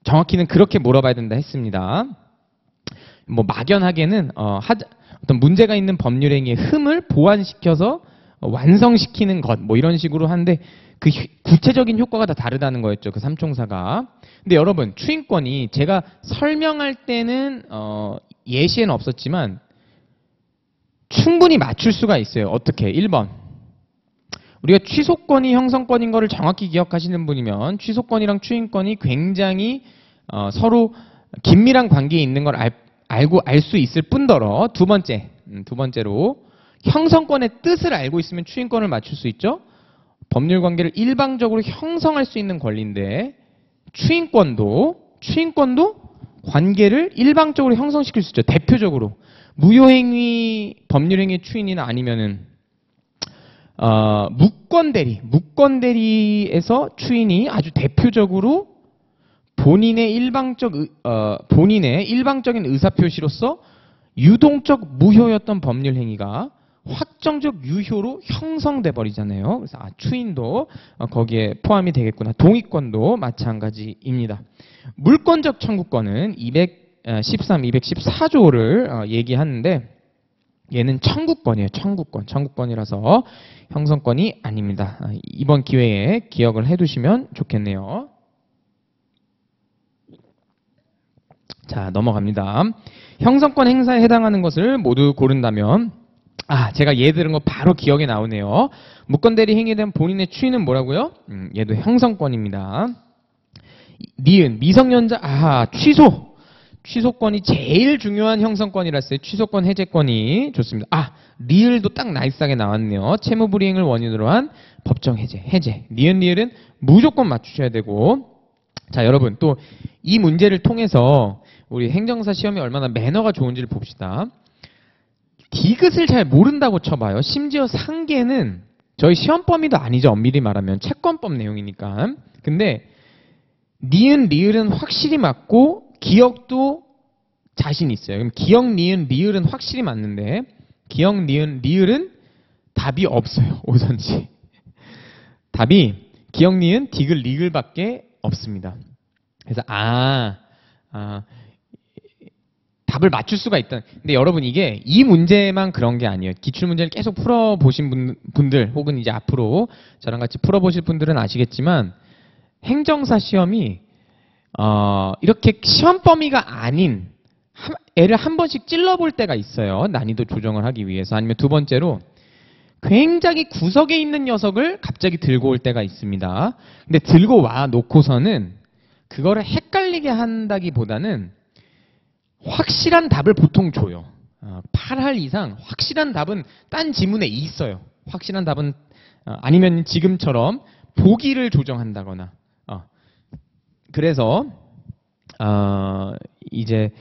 정확히는 그렇게 물어봐야 된다 했습니다. 뭐 막연하게는 어떤 문제가 있는 법률행위의 흠을 보완시켜서 완성시키는 것, 뭐 이런 식으로 하는데 그 구체적인 효과가 다 다르다는 거였죠. 그 삼총사가. 근데 여러분, 추인권이 제가 설명할 때는 예시에는 없었지만 충분히 맞출 수가 있어요. 어떻게? 1번. 우리가 취소권이 형성권인 거를 정확히 기억하시는 분이면 취소권이랑 추인권이 굉장히 서로 긴밀한 관계에 있는 걸 알고 알 수 있을 뿐더러 두 번째로 형성권의 뜻을 알고 있으면 추인권을 맞출 수 있죠. 법률 관계를 일방적으로 형성할 수 있는 권리인데 추인권도 관계를 일방적으로 형성시킬 수 있죠. 대표적으로 무효행위 법률행위 추인이나 아니면은 무권대리에서 추인이 아주 대표적으로 본인의 일방적인 의사표시로서 유동적 무효였던 법률 행위가 확정적 유효로 형성돼 버리잖아요. 그래서 추인도 거기에 포함이 되겠구나. 동의권도 마찬가지입니다. 물권적 청구권은 213, 214조를 얘기하는데 얘는 청구권이에요. 청구권이라서 형성권이 아닙니다. 이번 기회에 기억을 해두시면 좋겠네요. 자, 넘어갑니다. 형성권 행사에 해당하는 것을 모두 고른다면 제가 얘 들은 거 바로 기억에 나오네요. 무권대리 행위에 대한 본인의 추인은 뭐라고요? 얘도 형성권입니다. 니은, 미성년자, 취소권이 제일 중요한 형성권이라서요. 취소권 해제권이 좋습니다. 리을도 딱 나이스하게 나왔네요. 채무불이행을 원인으로 한 법정 해제. 니은, 리을은 무조건 맞추셔야 되고. 자, 여러분 또 이 문제를 통해서 우리 행정사 시험이 얼마나 매너가 좋은지를 봅시다. 디귿을 잘 모른다고 쳐봐요. 심지어 상계는 저희 시험 범위도 아니죠. 엄밀히 말하면 채권법 내용이니까. 근데 니은, 리을은 확실히 맞고 기억도 자신 있어요. 그럼 기억, 니은, 리을은 확실히 맞는데 기억, 니은, 리을은 답이 없어요. 오선지. 답이 기억, 니은, 디귿, 리을밖에 없습니다. 그래서 답을 맞출 수가 있다. 근데 여러분 이게 이 문제만 그런 게 아니에요. 기출문제를 계속 풀어보신 분들 혹은 이제 앞으로 저랑 같이 풀어보실 분들은 아시겠지만 행정사 시험이 이렇게 시험 범위가 아닌 애를 한 번씩 찔러볼 때가 있어요. 난이도 조정을 하기 위해서. 아니면 두 번째로 굉장히 구석에 있는 녀석을 갑자기 들고 올 때가 있습니다. 근데 들고 와 놓고서는 그거를 헷갈리게 한다기보다는 확실한 답을 보통 줘요. 8할 이상 확실한 답은 딴 지문에 있어요. 확실한 답은 아니면 지금처럼 보기를 조정한다거나. 그래서 이제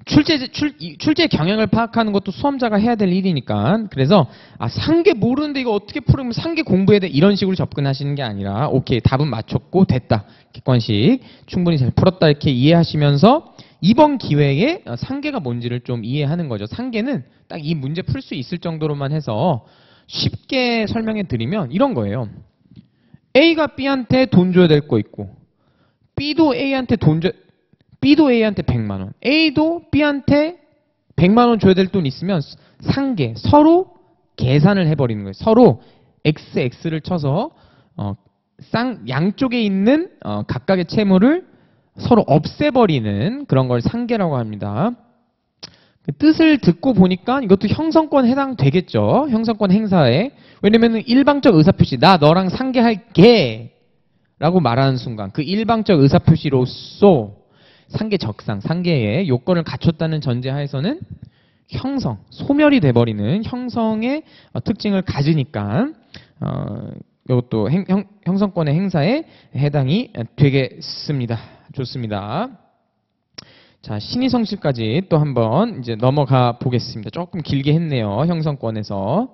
출제 경향을 파악하는 것도 수험자가 해야 될 일이니까. 그래서 상계 모르는데 이거 어떻게 풀으면 상계 공부해야 돼 이런 식으로 접근하시는 게 아니라 오케이 답은 맞췄고 됐다. 객관식 충분히 잘 풀었다 이렇게 이해하시면서 이번 기회에 상계가 뭔지를 좀 이해하는 거죠. 상계는 딱 이 문제 풀 수 있을 정도로만 해서 쉽게 설명해 드리면 이런 거예요. A가 B한테 돈 줘야 될 거 있고 B도 A한테 100만 원, A도 B한테 100만 원 줘야 될 돈 있으면 상계, 서로 계산을 해버리는 거예요. 서로 XX를 쳐서 양쪽에 있는 각각의 채무를 서로 없애버리는 그런 걸 상계라고 합니다. 그 뜻을 듣고 보니까 이것도 형성권 해당되겠죠. 형성권 행사에. 왜냐면 일방적 의사표시, 나 너랑 상계할게 라고 말하는 순간 그 일방적 의사표시로서 상계 적상, 상계의 요건을 갖췄다는 전제하에서는 형성, 소멸이 돼버리는 형성의 특징을 가지니까 이것도 형성권의 행사에 해당이 되겠습니다. 좋습니다. 자, 신의성실까지 또 한번 이제 넘어가 보겠습니다. 조금 길게 했네요. 형성권에서.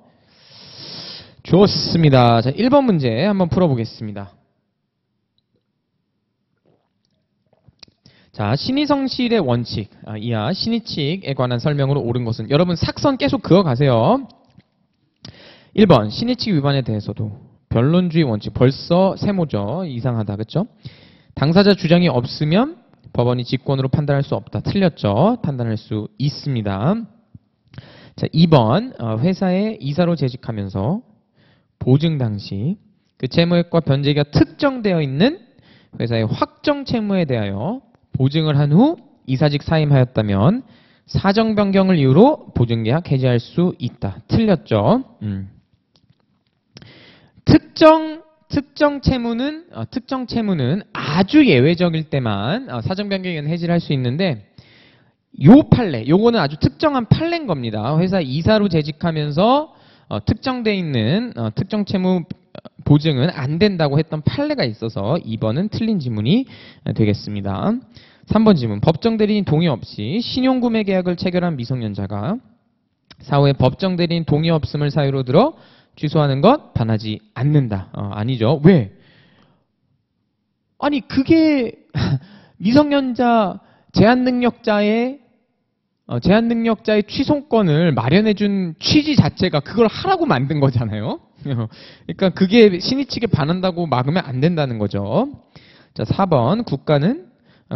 좋습니다. 자, 1번 문제 한번 풀어보겠습니다. 자, 신의성실의 원칙 이하 신의칙에 관한 설명으로 옳은 것은 여러분 삭선 계속 그어가세요. 1번 신의칙 위반에 대해서도 변론주의 원칙 벌써 세모죠. 이상하다. 그렇죠? 당사자 주장이 없으면 법원이 직권으로 판단할 수 없다. 틀렸죠. 판단할 수 있습니다. 자, 2번 회사에 이사로 재직하면서 보증 당시 그 채무액과 변제기가 특정되어 있는 회사의 확정 채무에 대하여 보증을 한 후 이사직 사임하였다면 사정 변경을 이유로 보증계약 해지할 수 있다. 틀렸죠? 특정 채무는 아주 예외적일 때만 사정 변경은 해지를 할 수 있는데 요 판례, 요거는 아주 특정한 판례인 겁니다. 회사 이사로 재직하면서 특정돼 있는 특정 채무 보증은 안 된다고 했던 판례가 있어서 2번은 틀린 지문이 되겠습니다. 3번 지문. 법정 대리인 동의 없이 신용구매 계약을 체결한 미성년자가 사후에 법정 대리인 동의 없음을 사유로 들어 취소하는 것 반하지 않는다. 아니죠. 왜? 아니 그게 미성년자 제한 능력자의 취소권을 마련해준 취지 자체가 그걸 하라고 만든 거잖아요. 그러니까 그게 신의 측에 반한다고 막으면 안 된다는 거죠. 자, 4번 국가는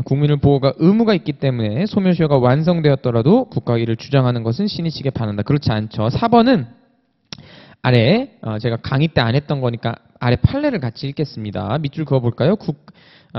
국민을 보호가 의무가 있기 때문에 소멸시효가 완성되었더라도 국가가 이를 주장하는 것은 신의 측에 반한다. 그렇지 않죠. 4번은 아래 제가 강의 때 안 했던 거니까 아래 판례를 같이 읽겠습니다. 밑줄 그어볼까요?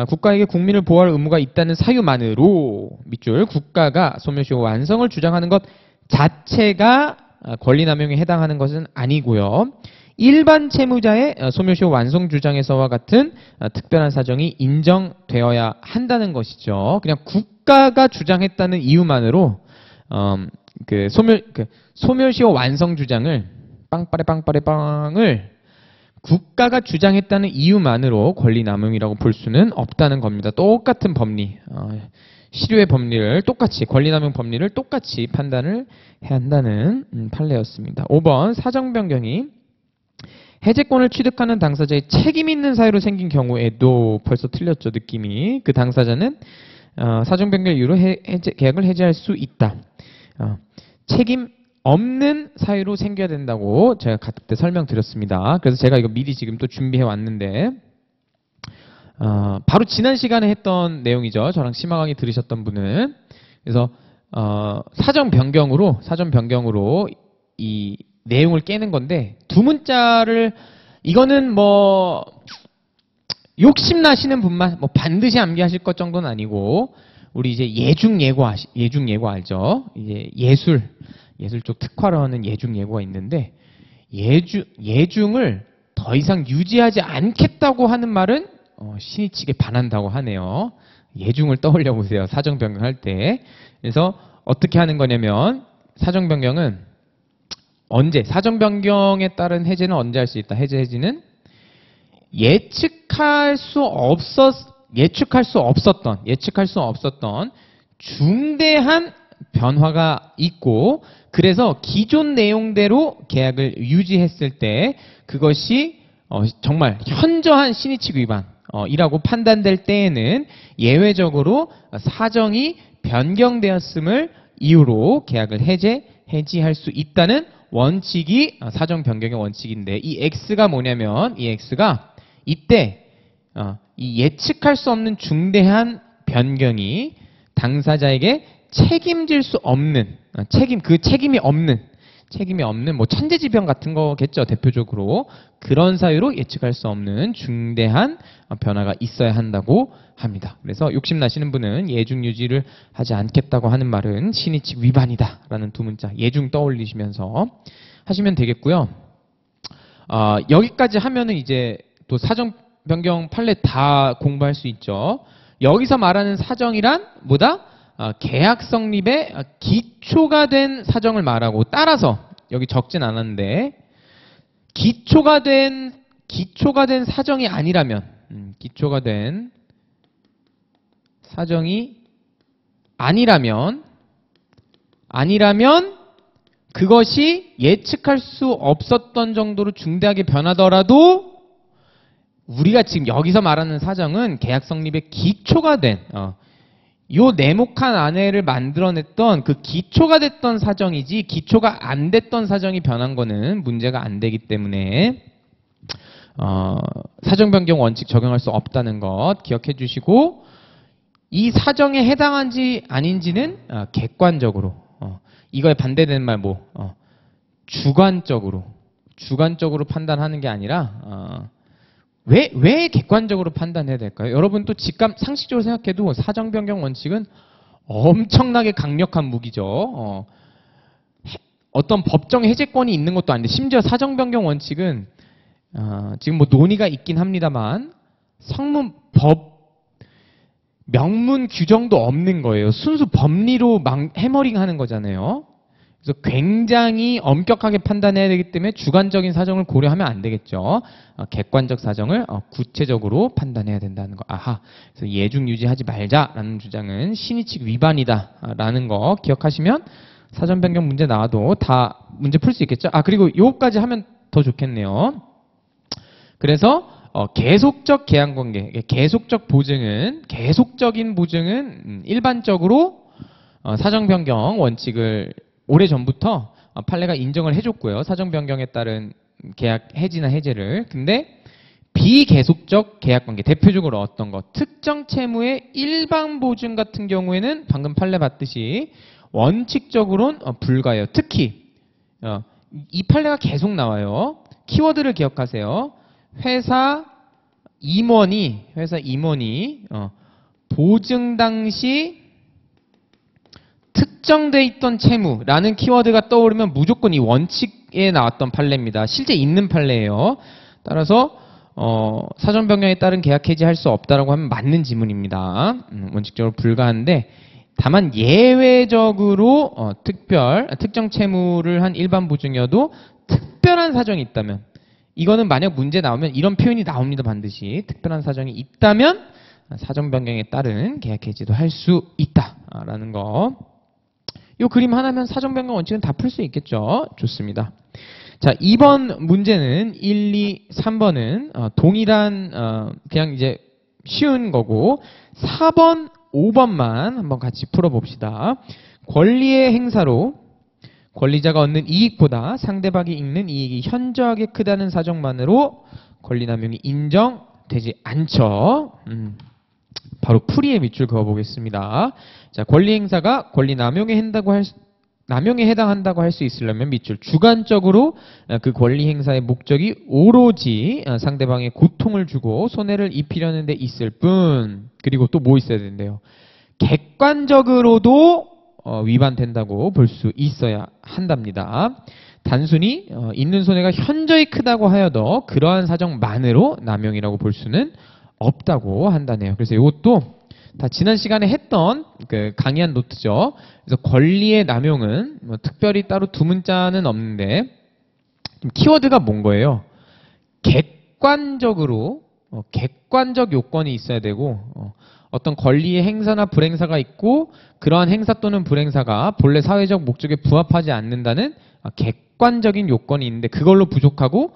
국가에게 국민을 보호할 의무가 있다는 사유만으로 밑줄 국가가 소멸시효 완성을 주장하는 것 자체가 권리남용에 해당하는 것은 아니고요. 일반 채무자의 소멸시효 완성 주장에서와 같은 특별한 사정이 인정되어야 한다는 것이죠. 그냥 국가가 주장했다는 이유만으로 소멸시효 완성 주장을 빵빠레빵을 국가가 주장했다는 이유만으로 권리남용이라고 볼 수는 없다는 겁니다. 똑같은 법리, 실효의 법리를 똑같이, 권리남용 법리를 똑같이 판단을 해야 한다는 판례였습니다. 5번 사정변경이 해제권을 취득하는 당사자의 책임 있는 사유로 생긴 경우에도 벌써 틀렸죠, 느낌이. 그 당사자는 사정변경 이유로 계약을 해제할 수 있다. 책임 없는 사유로 생겨야 된다고 제가 그때 설명드렸습니다. 그래서 제가 이거 미리 지금 또 준비해 왔는데 바로 지난 시간에 했던 내용이죠. 저랑 심화 강의 들으셨던 분은. 그래서 사정 변경으로 이 내용을 깨는 건데 두 문자를 이거는 뭐 욕심 나시는 분만 뭐 반드시 암기하실 것 정도는 아니고 우리 이제 예중예고 알죠? 이제 예술 쪽 특화로 하는 예중예고가 있는데 예중을 더 이상 유지하지 않겠다고 하는 말은 신의 측에 반한다고 하네요. 예중을 떠올려 보세요. 사정 변경할 때. 그래서 어떻게 하는 거냐면 사정 변경은 사정 변경에 따른 해제는 언제 할 수 있다. 해제는 예측할 수 없었던 중대한 변화가 있고 그래서 기존 내용대로 계약을 유지했을 때 그것이 정말 현저한 신의 측 위반이라고 판단될 때에는 예외적으로 사정이 변경되었음을 이유로 계약을 해지할 수 있다는 원칙이 사정 변경의 원칙인데 이 X가 뭐냐면 이 X가 이때 이 예측할 수 없는 중대한 변경이 당사자에게 책임질 수 없는 책임이 없는 뭐 천재지변 같은 거겠죠. 대표적으로 그런 사유로 예측할 수 없는 중대한 변화가 있어야 한다고 합니다. 그래서 욕심나시는 분은 예중 유지를 하지 않겠다고 하는 말은 신의 측 위반이다라는 두 문자 예중 떠올리시면서 하시면 되겠고요. 여기까지 하면은 이제 또 사정 변경 판례 다 공부할 수 있죠. 여기서 말하는 사정이란 뭐다? 계약 성립의 기초가 된 사정을 말하고 따라서 여기 적진 않았는데 기초가 된 사정이 아니라면 기초가 된 사정이 아니라면 그것이 예측할 수 없었던 정도로 중대하게 변하더라도 우리가 지금 여기서 말하는 사정은 계약 성립의 기초가 된 요 네모칸 안에를 만들어냈던 그 기초가 됐던 사정이지 기초가 안 됐던 사정이 변한 거는 문제가 안 되기 때문에 사정 변경 원칙 적용할 수 없다는 것 기억해 주시고 이 사정에 해당한지 아닌지는 객관적으로 이거에 반대되는 말 뭐? 주관적으로 판단하는 게 아니라 왜 객관적으로 판단해야 될까요? 여러분 또 직감 상식적으로 생각해도 사정 변경 원칙은 엄청나게 강력한 무기죠. 어떤 법정 해제권이 있는 것도 아닌데 심지어 사정 변경 원칙은 지금 뭐 논의가 있긴 합니다만 성문 법 명문 규정도 없는 거예요. 순수 법리로 해머링 하는 거잖아요. 그래서 굉장히 엄격하게 판단해야 되기 때문에 주관적인 사정을 고려하면 안 되겠죠. 객관적 사정을 구체적으로 판단해야 된다는 거. 아하. 그래서 예중 유지하지 말자라는 주장은 신의칙 위반이다라는 거 기억하시면 사전 변경 문제 나와도 다 문제 풀 수 있겠죠. 그리고 요거까지 하면 더 좋겠네요. 그래서 계속적 계약관계, 계속적인 보증은 일반적으로 사정 변경 원칙을 오래전부터 판례가 인정을 해줬고요. 사정 변경에 따른 계약 해지나 해제를. 근데 비계속적 계약관계, 대표적으로 어떤 것, 특정 채무의 일반 보증 같은 경우에는 방금 판례 봤듯이 원칙적으로는 불가해요. 특히 이 판례가 계속 나와요. 키워드를 기억하세요. 회사 임원이 보증 당시 특정돼 있던 채무라는 키워드가 떠오르면 무조건 이 원칙에 나왔던 판례입니다. 실제 있는 판례예요. 따라서 사전 변경에 따른 계약 해지할 수 없다라고 하면 맞는 지문입니다. 원칙적으로 불가한데 다만 예외적으로 특정 채무를 한 일반 보증이어도 특별한 사정이 있다면 이거는 만약 문제 나오면 이런 표현이 나옵니다. 반드시 특별한 사정이 있다면 사정 변경에 따른 계약 해지도 할 수 있다라는 거. 이 그림 하나면 사정 변경 원칙은 다 풀 수 있겠죠. 좋습니다. 자, 2번 문제는 1, 2, 3번은 동일한 그냥 이제 쉬운 거고 4번, 5번만 한번 같이 풀어봅시다. 권리의 행사로 권리자가 얻는 이익보다 상대방이 잃는 이익이 현저하게 크다는 사정만으로 권리남용이 인정되지 않죠. 바로 풀이의 밑줄 그어보겠습니다. 자, 권리 행사가 권리 남용에 해당한다고 할 수 있으려면 밑줄 주관적으로 그 권리 행사의 목적이 오로지 상대방의 고통을 주고 손해를 입히려는 데 있을 뿐. 그리고 또 뭐 있어야 된대요. 객관적으로도 위반된다고 볼 수 있어야 한답니다. 단순히 있는 손해가 현저히 크다고 하여도 그러한 사정만으로 남용이라고 볼 수는 없다고 한다네요. 그래서 이것도 다 지난 시간에 했던 그 강의한 노트죠. 그래서 권리의 남용은 뭐 특별히 따로 두 문자는 없는데 키워드가 뭔 거예요? 객관적 요건이 있어야 되고 어떤 권리의 행사나 불행사가 있고 그러한 행사 또는 불행사가 본래 사회적 목적에 부합하지 않는다는 객관적인 요건이 있는데 그걸로 부족하고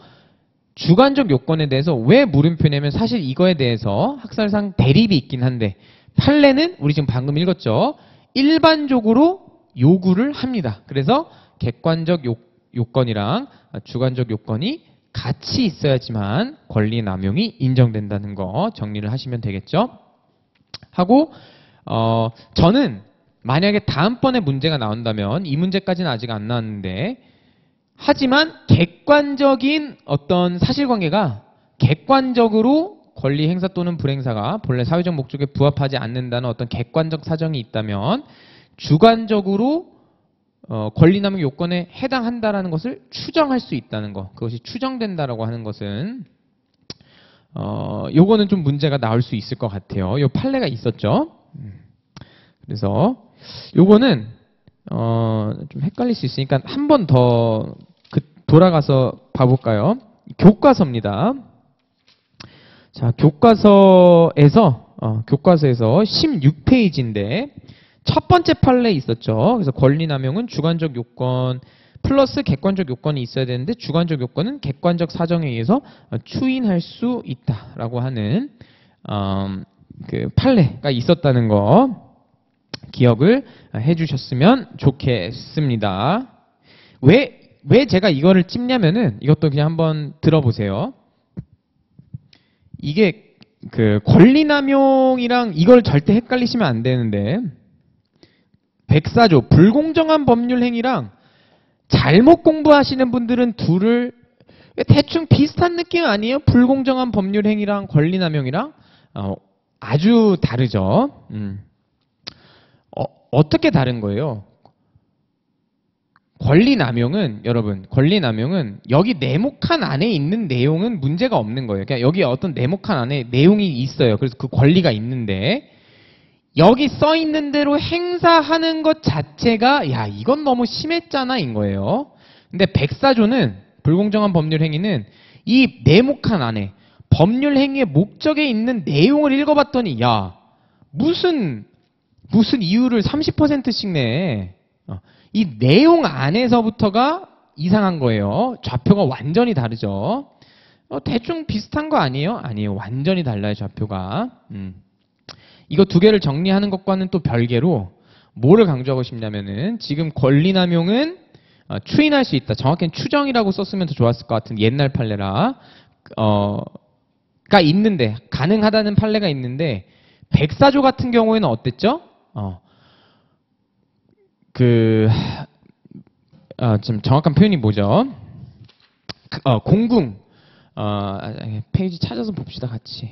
주관적 요건에 대해서 왜 물음표 내면 사실 이거에 대해서 학설상 대립이 있긴 한데 판례는 우리 지금 방금 읽었죠. 일반적으로 요구를 합니다. 그래서 객관적 요건이랑 주관적 요건이 같이 있어야지만 권리 남용이 인정된다는 거 정리를 하시면 되겠죠. 하고 저는 만약에 다음번에 문제가 나온다면 이 문제까지는 아직 안 나왔는데 하지만 객관적인 어떤 사실관계가 객관적으로 권리 행사 또는 불행사가 본래 사회적 목적에 부합하지 않는다는 어떤 객관적 사정이 있다면 주관적으로 권리남용 요건에 해당한다라는 것을 추정할 수 있다는 것. 그것이 추정된다라고 하는 것은 요거는 좀 문제가 나올 수 있을 것 같아요. 요 판례가 있었죠. 그래서 요거는 좀 헷갈릴 수 있으니까 한 번 더 돌아가서 봐볼까요? 교과서입니다. 자, 교과서에서 16페이지인데 첫 번째 판례 있었죠. 그래서 권리남용은 주관적 요건 플러스 객관적 요건이 있어야 되는데 주관적 요건은 객관적 사정에 의해서 추인할 수 있다라고 하는 그 판례가 있었다는 거 기억을 해주셨으면 좋겠습니다. 왜 제가 이거를 찝냐면은 이것도 그냥 한번 들어보세요. 이게 그 권리남용이랑 이걸 절대 헷갈리시면 안 되는데 백사조, 불공정한 법률 행위랑 잘못 공부하시는 분들은 둘을 대충 비슷한 느낌 아니에요? 불공정한 법률 행위랑 권리남용이랑 아주 다르죠. 어떻게 다른 거예요? 권리남용은 여러분, 권리남용은 여기 네모칸 안에 있는 내용은 문제가 없는 거예요. 그러니까 여기 어떤 네모칸 안에 내용이 있어요. 그래서 그 권리가 있는데 여기 써 있는 대로 행사하는 것 자체가 야 이건 너무 심했잖아 인 거예요. 근데 백사조는 불공정한 법률 행위는 이 네모칸 안에 법률 행위의 목적에 있는 내용을 읽어봤더니 야 무슨 이유를 30%씩 내. 이 내용 안에서부터가 이상한 거예요. 좌표가 완전히 다르죠. 대충 비슷한 거 아니에요? 아니에요. 완전히 달라요, 좌표가. 이거 두 개를 정리하는 것과는 또 별개로 뭐를 강조하고 싶냐면은 지금 권리남용은 추인할 수 있다. 정확히는 추정이라고 썼으면 더 좋았을 것 같은 옛날 판례라 가 있는데 가능하다는 판례가 있는데 백사조 같은 경우에는 어땠죠? 지금 정확한 표현이 뭐죠? 공궁 페이지 찾아서 봅시다 같이.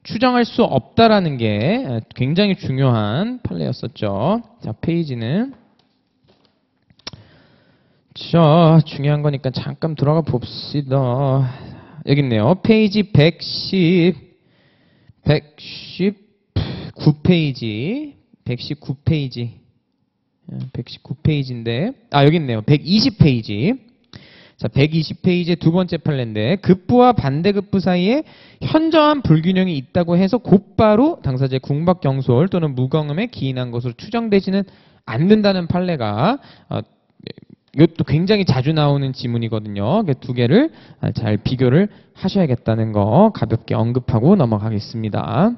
추정할 수 없다라는 게 굉장히 중요한 판례였었죠. 자, 페이지는 자, 중요한 거니까 잠깐 들어가 봅시다. 여기 있네요. 페이지 119페이지. 119페이지인데 여기 있네요. 120페이지. 자, 120페이지의 두 번째 판례인데 급부와 반대급부 사이에 현저한 불균형이 있다고 해서 곧바로 당사자의 궁박경솔 또는 무경험에 기인한 것으로 추정되지는 않는다는 판례가 이것도 굉장히 자주 나오는 지문이거든요. 두 개를 잘 비교를 하셔야겠다는 거 가볍게 언급하고 넘어가겠습니다.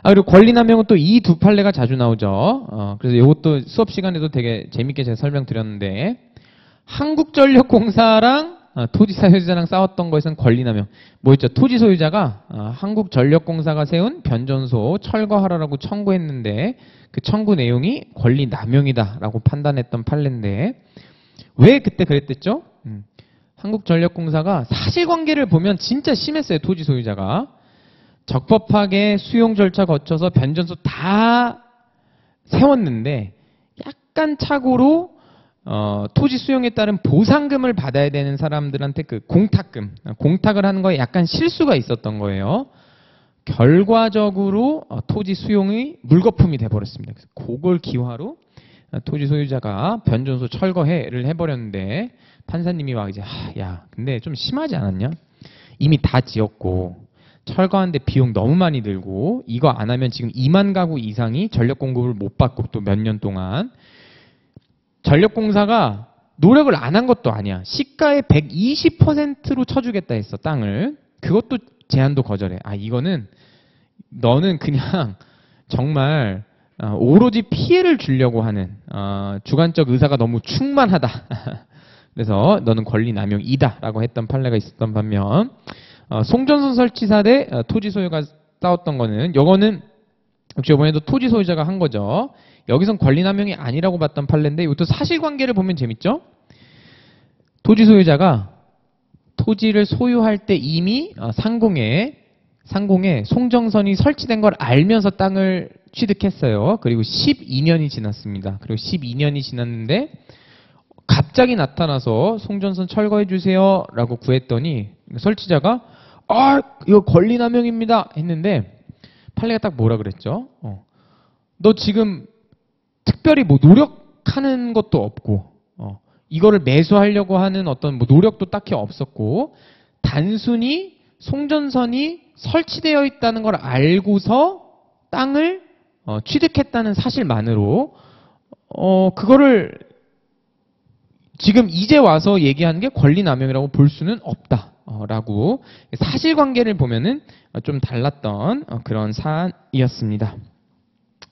그리고 권리남용은 또 이 두 판례가 자주 나오죠. 그래서 이것도 수업 시간에도 되게 재밌게 제가 설명드렸는데 한국전력공사랑 토지사유자랑 싸웠던 것은 권리남용. 뭐였죠? 토지소유자가 한국전력공사가 세운 변전소 철거하라라고 청구했는데 그 청구 내용이 권리남용이다라고 판단했던 판례인데 왜 그때 그랬댔죠? 한국전력공사가 사실관계를 보면 진짜 심했어요. 토지소유자가. 적법하게 수용 절차 거쳐서 변전소 다 세웠는데 약간 착오로 토지 수용에 따른 보상금을 받아야 되는 사람들한테 그 공탁을 하는 거에 약간 실수가 있었던 거예요. 결과적으로 토지 수용이 물거품이 돼버렸습니다. 그래서 그걸 기화로 토지 소유자가 변전소 철거해를 해버렸는데 판사님이 막 이제 야 근데 좀 심하지 않았냐? 이미 다 지었고 철거하는데 비용 너무 많이 들고 이거 안 하면 지금 2만 가구 이상이 전력 공급을 못 받고 또 몇 년 동안 전력공사가 노력을 안 한 것도 아니야. 시가의 120%로 쳐주겠다 했어, 땅을. 그것도 제한도 거절해. 이거는 너는 그냥 정말 오로지 피해를 주려고 하는 주관적 의사가 너무 충만하다. 그래서 너는 권리남용이다 라고 했던 판례가 있었던 반면 송전선 설치사 대 토지 소유가 싸웠던 거는 요거는 역시 이번에도 토지 소유자가 한 거죠. 여기선 권리남용이 아니라고 봤던 판례인데 이것도 사실관계를 보면 재밌죠? 토지 소유자가 토지를 소유할 때 이미 상공에 송전선이 설치된 걸 알면서 땅을 취득했어요. 그리고 12년이 지났습니다. 그리고 12년이 지났는데 갑자기 나타나서 송전선 철거해 주세요 라고 구했더니 설치자가 이거 권리남용입니다 했는데 판례가 딱 뭐라 그랬죠? 너 지금 특별히 뭐 노력하는 것도 없고 이거를 매수하려고 하는 어떤 뭐 노력도 딱히 없었고 단순히 송전선이 설치되어 있다는 걸 알고서 땅을 취득했다는 사실만으로 그거를 지금 이제 와서 얘기하는 게 권리남용이라고 볼 수는 없다라고 사실관계를 보면은 좀 달랐던 그런 사안이었습니다.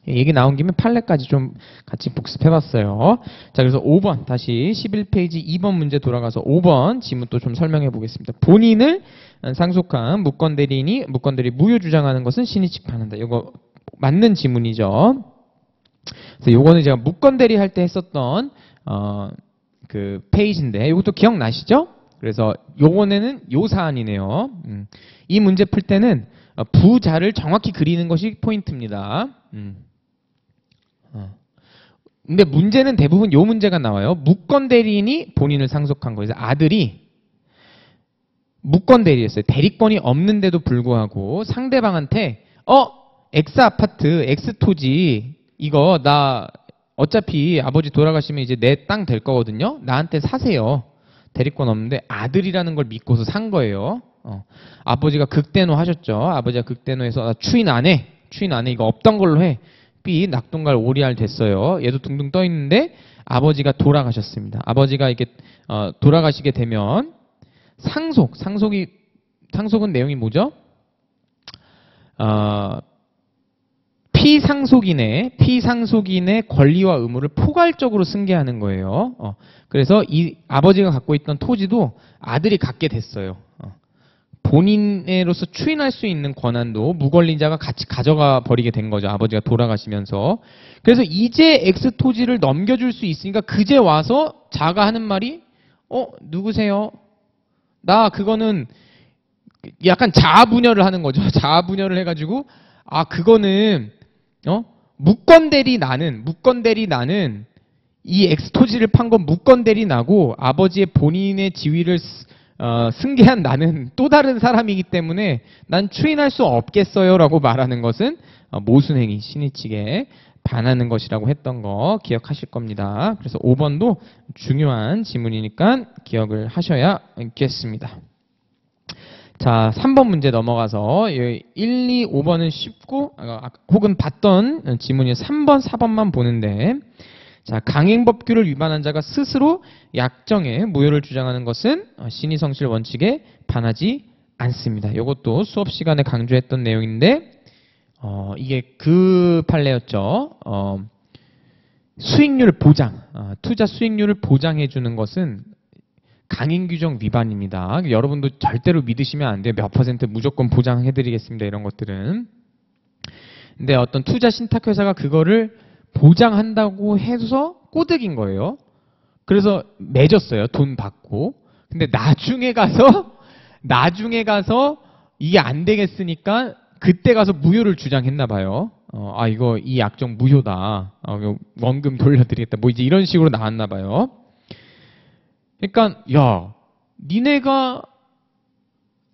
얘기 나온 김에 판례까지 좀 같이 복습해봤어요. 자, 그래서 5번 다시 11페이지 2번 문제 돌아가서 5번 지문 또 좀 설명해 보겠습니다. 본인을 상속한 무권대리 무효 주장하는 것은 신이 직판한다. 이거 맞는 지문이죠. 그래서 요거는 제가 무건 대리 할 때 했었던 그 페이지인데 이것도 기억나시죠? 그래서 요번에는 요 사안이네요. 이 문제 풀 때는 부자를 정확히 그리는 것이 포인트입니다. 근데 문제는 대부분 요 문제가 나와요. 무건 대리인이 본인을 상속한 거예요. 그래서 아들이 무건 대리였어요. 대리권이 없는데도 불구하고 상대방한테 X 아파트, X 토지 이거 나 어차피 아버지 돌아가시면 이제 내 땅 될 거거든요. 나한테 사세요. 대리권 없는데 아들이라는 걸 믿고서 산 거예요. 아버지가 극대노 하셨죠. 아버지가 극대노해서 추인 안 해. 추인 안 해. 이거 없던 걸로 해. B 낙동갈 오리알 됐어요. 얘도 둥둥 떠 있는데 아버지가 돌아가셨습니다. 아버지가 이렇게 돌아가시게 되면 상속은 내용이 뭐죠? 피상속인의 권리와 의무를 포괄적으로 승계하는 거예요. 그래서 이 아버지가 갖고 있던 토지도 아들이 갖게 됐어요. 본인으로서 추인할 수 있는 권한도 무권리자가 같이 가져가 버리게 된 거죠. 아버지가 돌아가시면서. 그래서 이제 X 토지를 넘겨줄 수 있으니까 그제 와서 자가 하는 말이 누구세요? 나 그거는 약간 자아분열을 하는 거죠. 자아분열을 해가지고 그거는 무건대리 나는 이 X 토지를 판 건 무건대리 나고 아버지의 본인의 지위를 승계한 나는 또 다른 사람이기 때문에 난 추인할 수 없겠어요 라고 말하는 것은 모순행위 신의칙에 반하는 것이라고 했던 거 기억하실 겁니다. 그래서 5번도 중요한 지문이니까 기억을 하셔야겠습니다. 자, 3번 문제 넘어가서 1, 2, 5번은 쉽고 혹은 봤던 지문이 3번, 4번만 보는데 자, 강행법규를 위반한 자가 스스로 약정의 무효를 주장하는 것은 신의성실 원칙에 반하지 않습니다. 이것도 수업 시간에 강조했던 내용인데 이게 그 판례였죠. 수익률 보장, 투자 수익률을 보장해 주는 것은 강행규정 위반입니다. 여러분도 절대로 믿으시면 안 돼요. 몇 퍼센트 무조건 보장해드리겠습니다. 이런 것들은. 근데 어떤 투자 신탁회사가 그거를 보장한다고 해서 꼬득인 거예요. 그래서 맺었어요. 돈 받고. 근데 나중에 가서 이게 안 되겠으니까 그때 가서 무효를 주장했나 봐요. 이거 이 약정 무효다. 원금 돌려드리겠다. 뭐 이제 이런 식으로 나왔나 봐요. 그러니까 니네가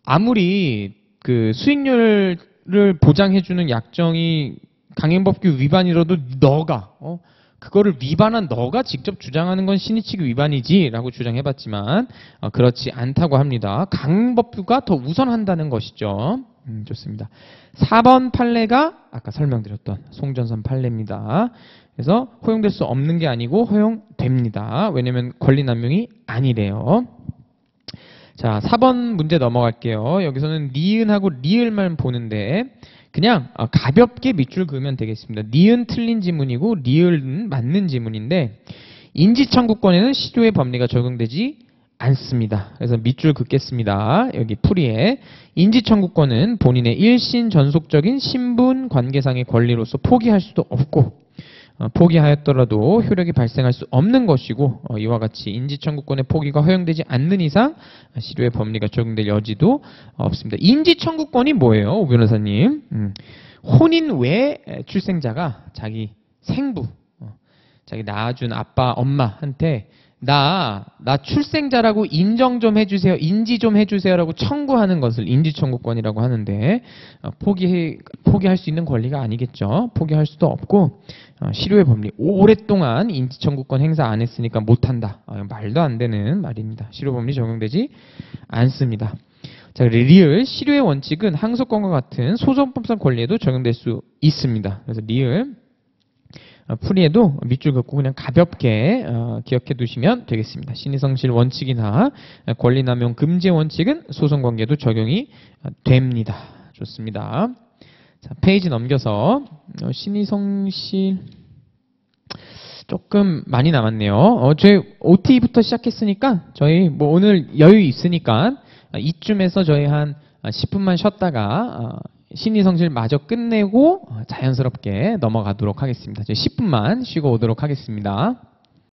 아무리 그 수익률을 보장해주는 약정이 강행법규 위반이라도 너가 그거를 위반한 너가 직접 주장하는 건 신의칙 위반이지라고 주장해봤지만 그렇지 않다고 합니다. 강행법규가 더 우선한다는 것이죠. 좋습니다. 4번 판례가 아까 설명드렸던 송전선 판례입니다. 그래서 허용될 수 없는 게 아니고 허용됩니다. 왜냐하면 권리남용이 아니래요. 자, 4번 문제 넘어갈게요. 여기서는 니은하고 리을만 보는데 그냥 가볍게 밑줄 그으면 되겠습니다. 니은 틀린 지문이고 리을은 맞는 지문인데 인지청구권에는 실효의 법리가 적용되지 않습니다. 그래서 밑줄 긋겠습니다. 여기 풀이에 인지청구권은 본인의 일신 전속적인 신분 관계상의 권리로서 포기할 수도 없고 포기하였더라도 효력이 발생할 수 없는 것이고 이와 같이 인지청구권의 포기가 허용되지 않는 이상 실효의 법리가 적용될 여지도 없습니다. 인지청구권이 뭐예요? 오 변호사님. 혼인 외 출생자가 자기 생부, 자기 낳아준 아빠, 엄마한테 나 출생자라고 인정 좀 해주세요, 인지 좀 해주세요라고 청구하는 것을 인지청구권이라고 하는데 포기할 수 있는 권리가 아니겠죠. 포기할 수도 없고 실효의 법리, 오랫동안 인지청구권 행사 안 했으니까 못한다. 말도 안 되는 말입니다. 실효법리 적용되지 않습니다. 자, 리을 실효의 원칙은 항소권과 같은 소송법상 권리에도 적용될 수 있습니다. 그래서 리을 풀이에도 밑줄 긋고 그냥 가볍게 기억해 두시면 되겠습니다. 신의성실 원칙이나 권리남용 금지 원칙은 소송관계도 적용이 됩니다. 좋습니다. 자, 페이지 넘겨서 신의성실 조금 많이 남았네요. 저희 OT부터 시작했으니까 저희 오늘 여유 있으니까 이쯤에서 저희 한 10분만 쉬었다가 심리 성실 마저 끝내고 자연스럽게 넘어가도록 하겠습니다. 이제 10분만 쉬고 오도록 하겠습니다.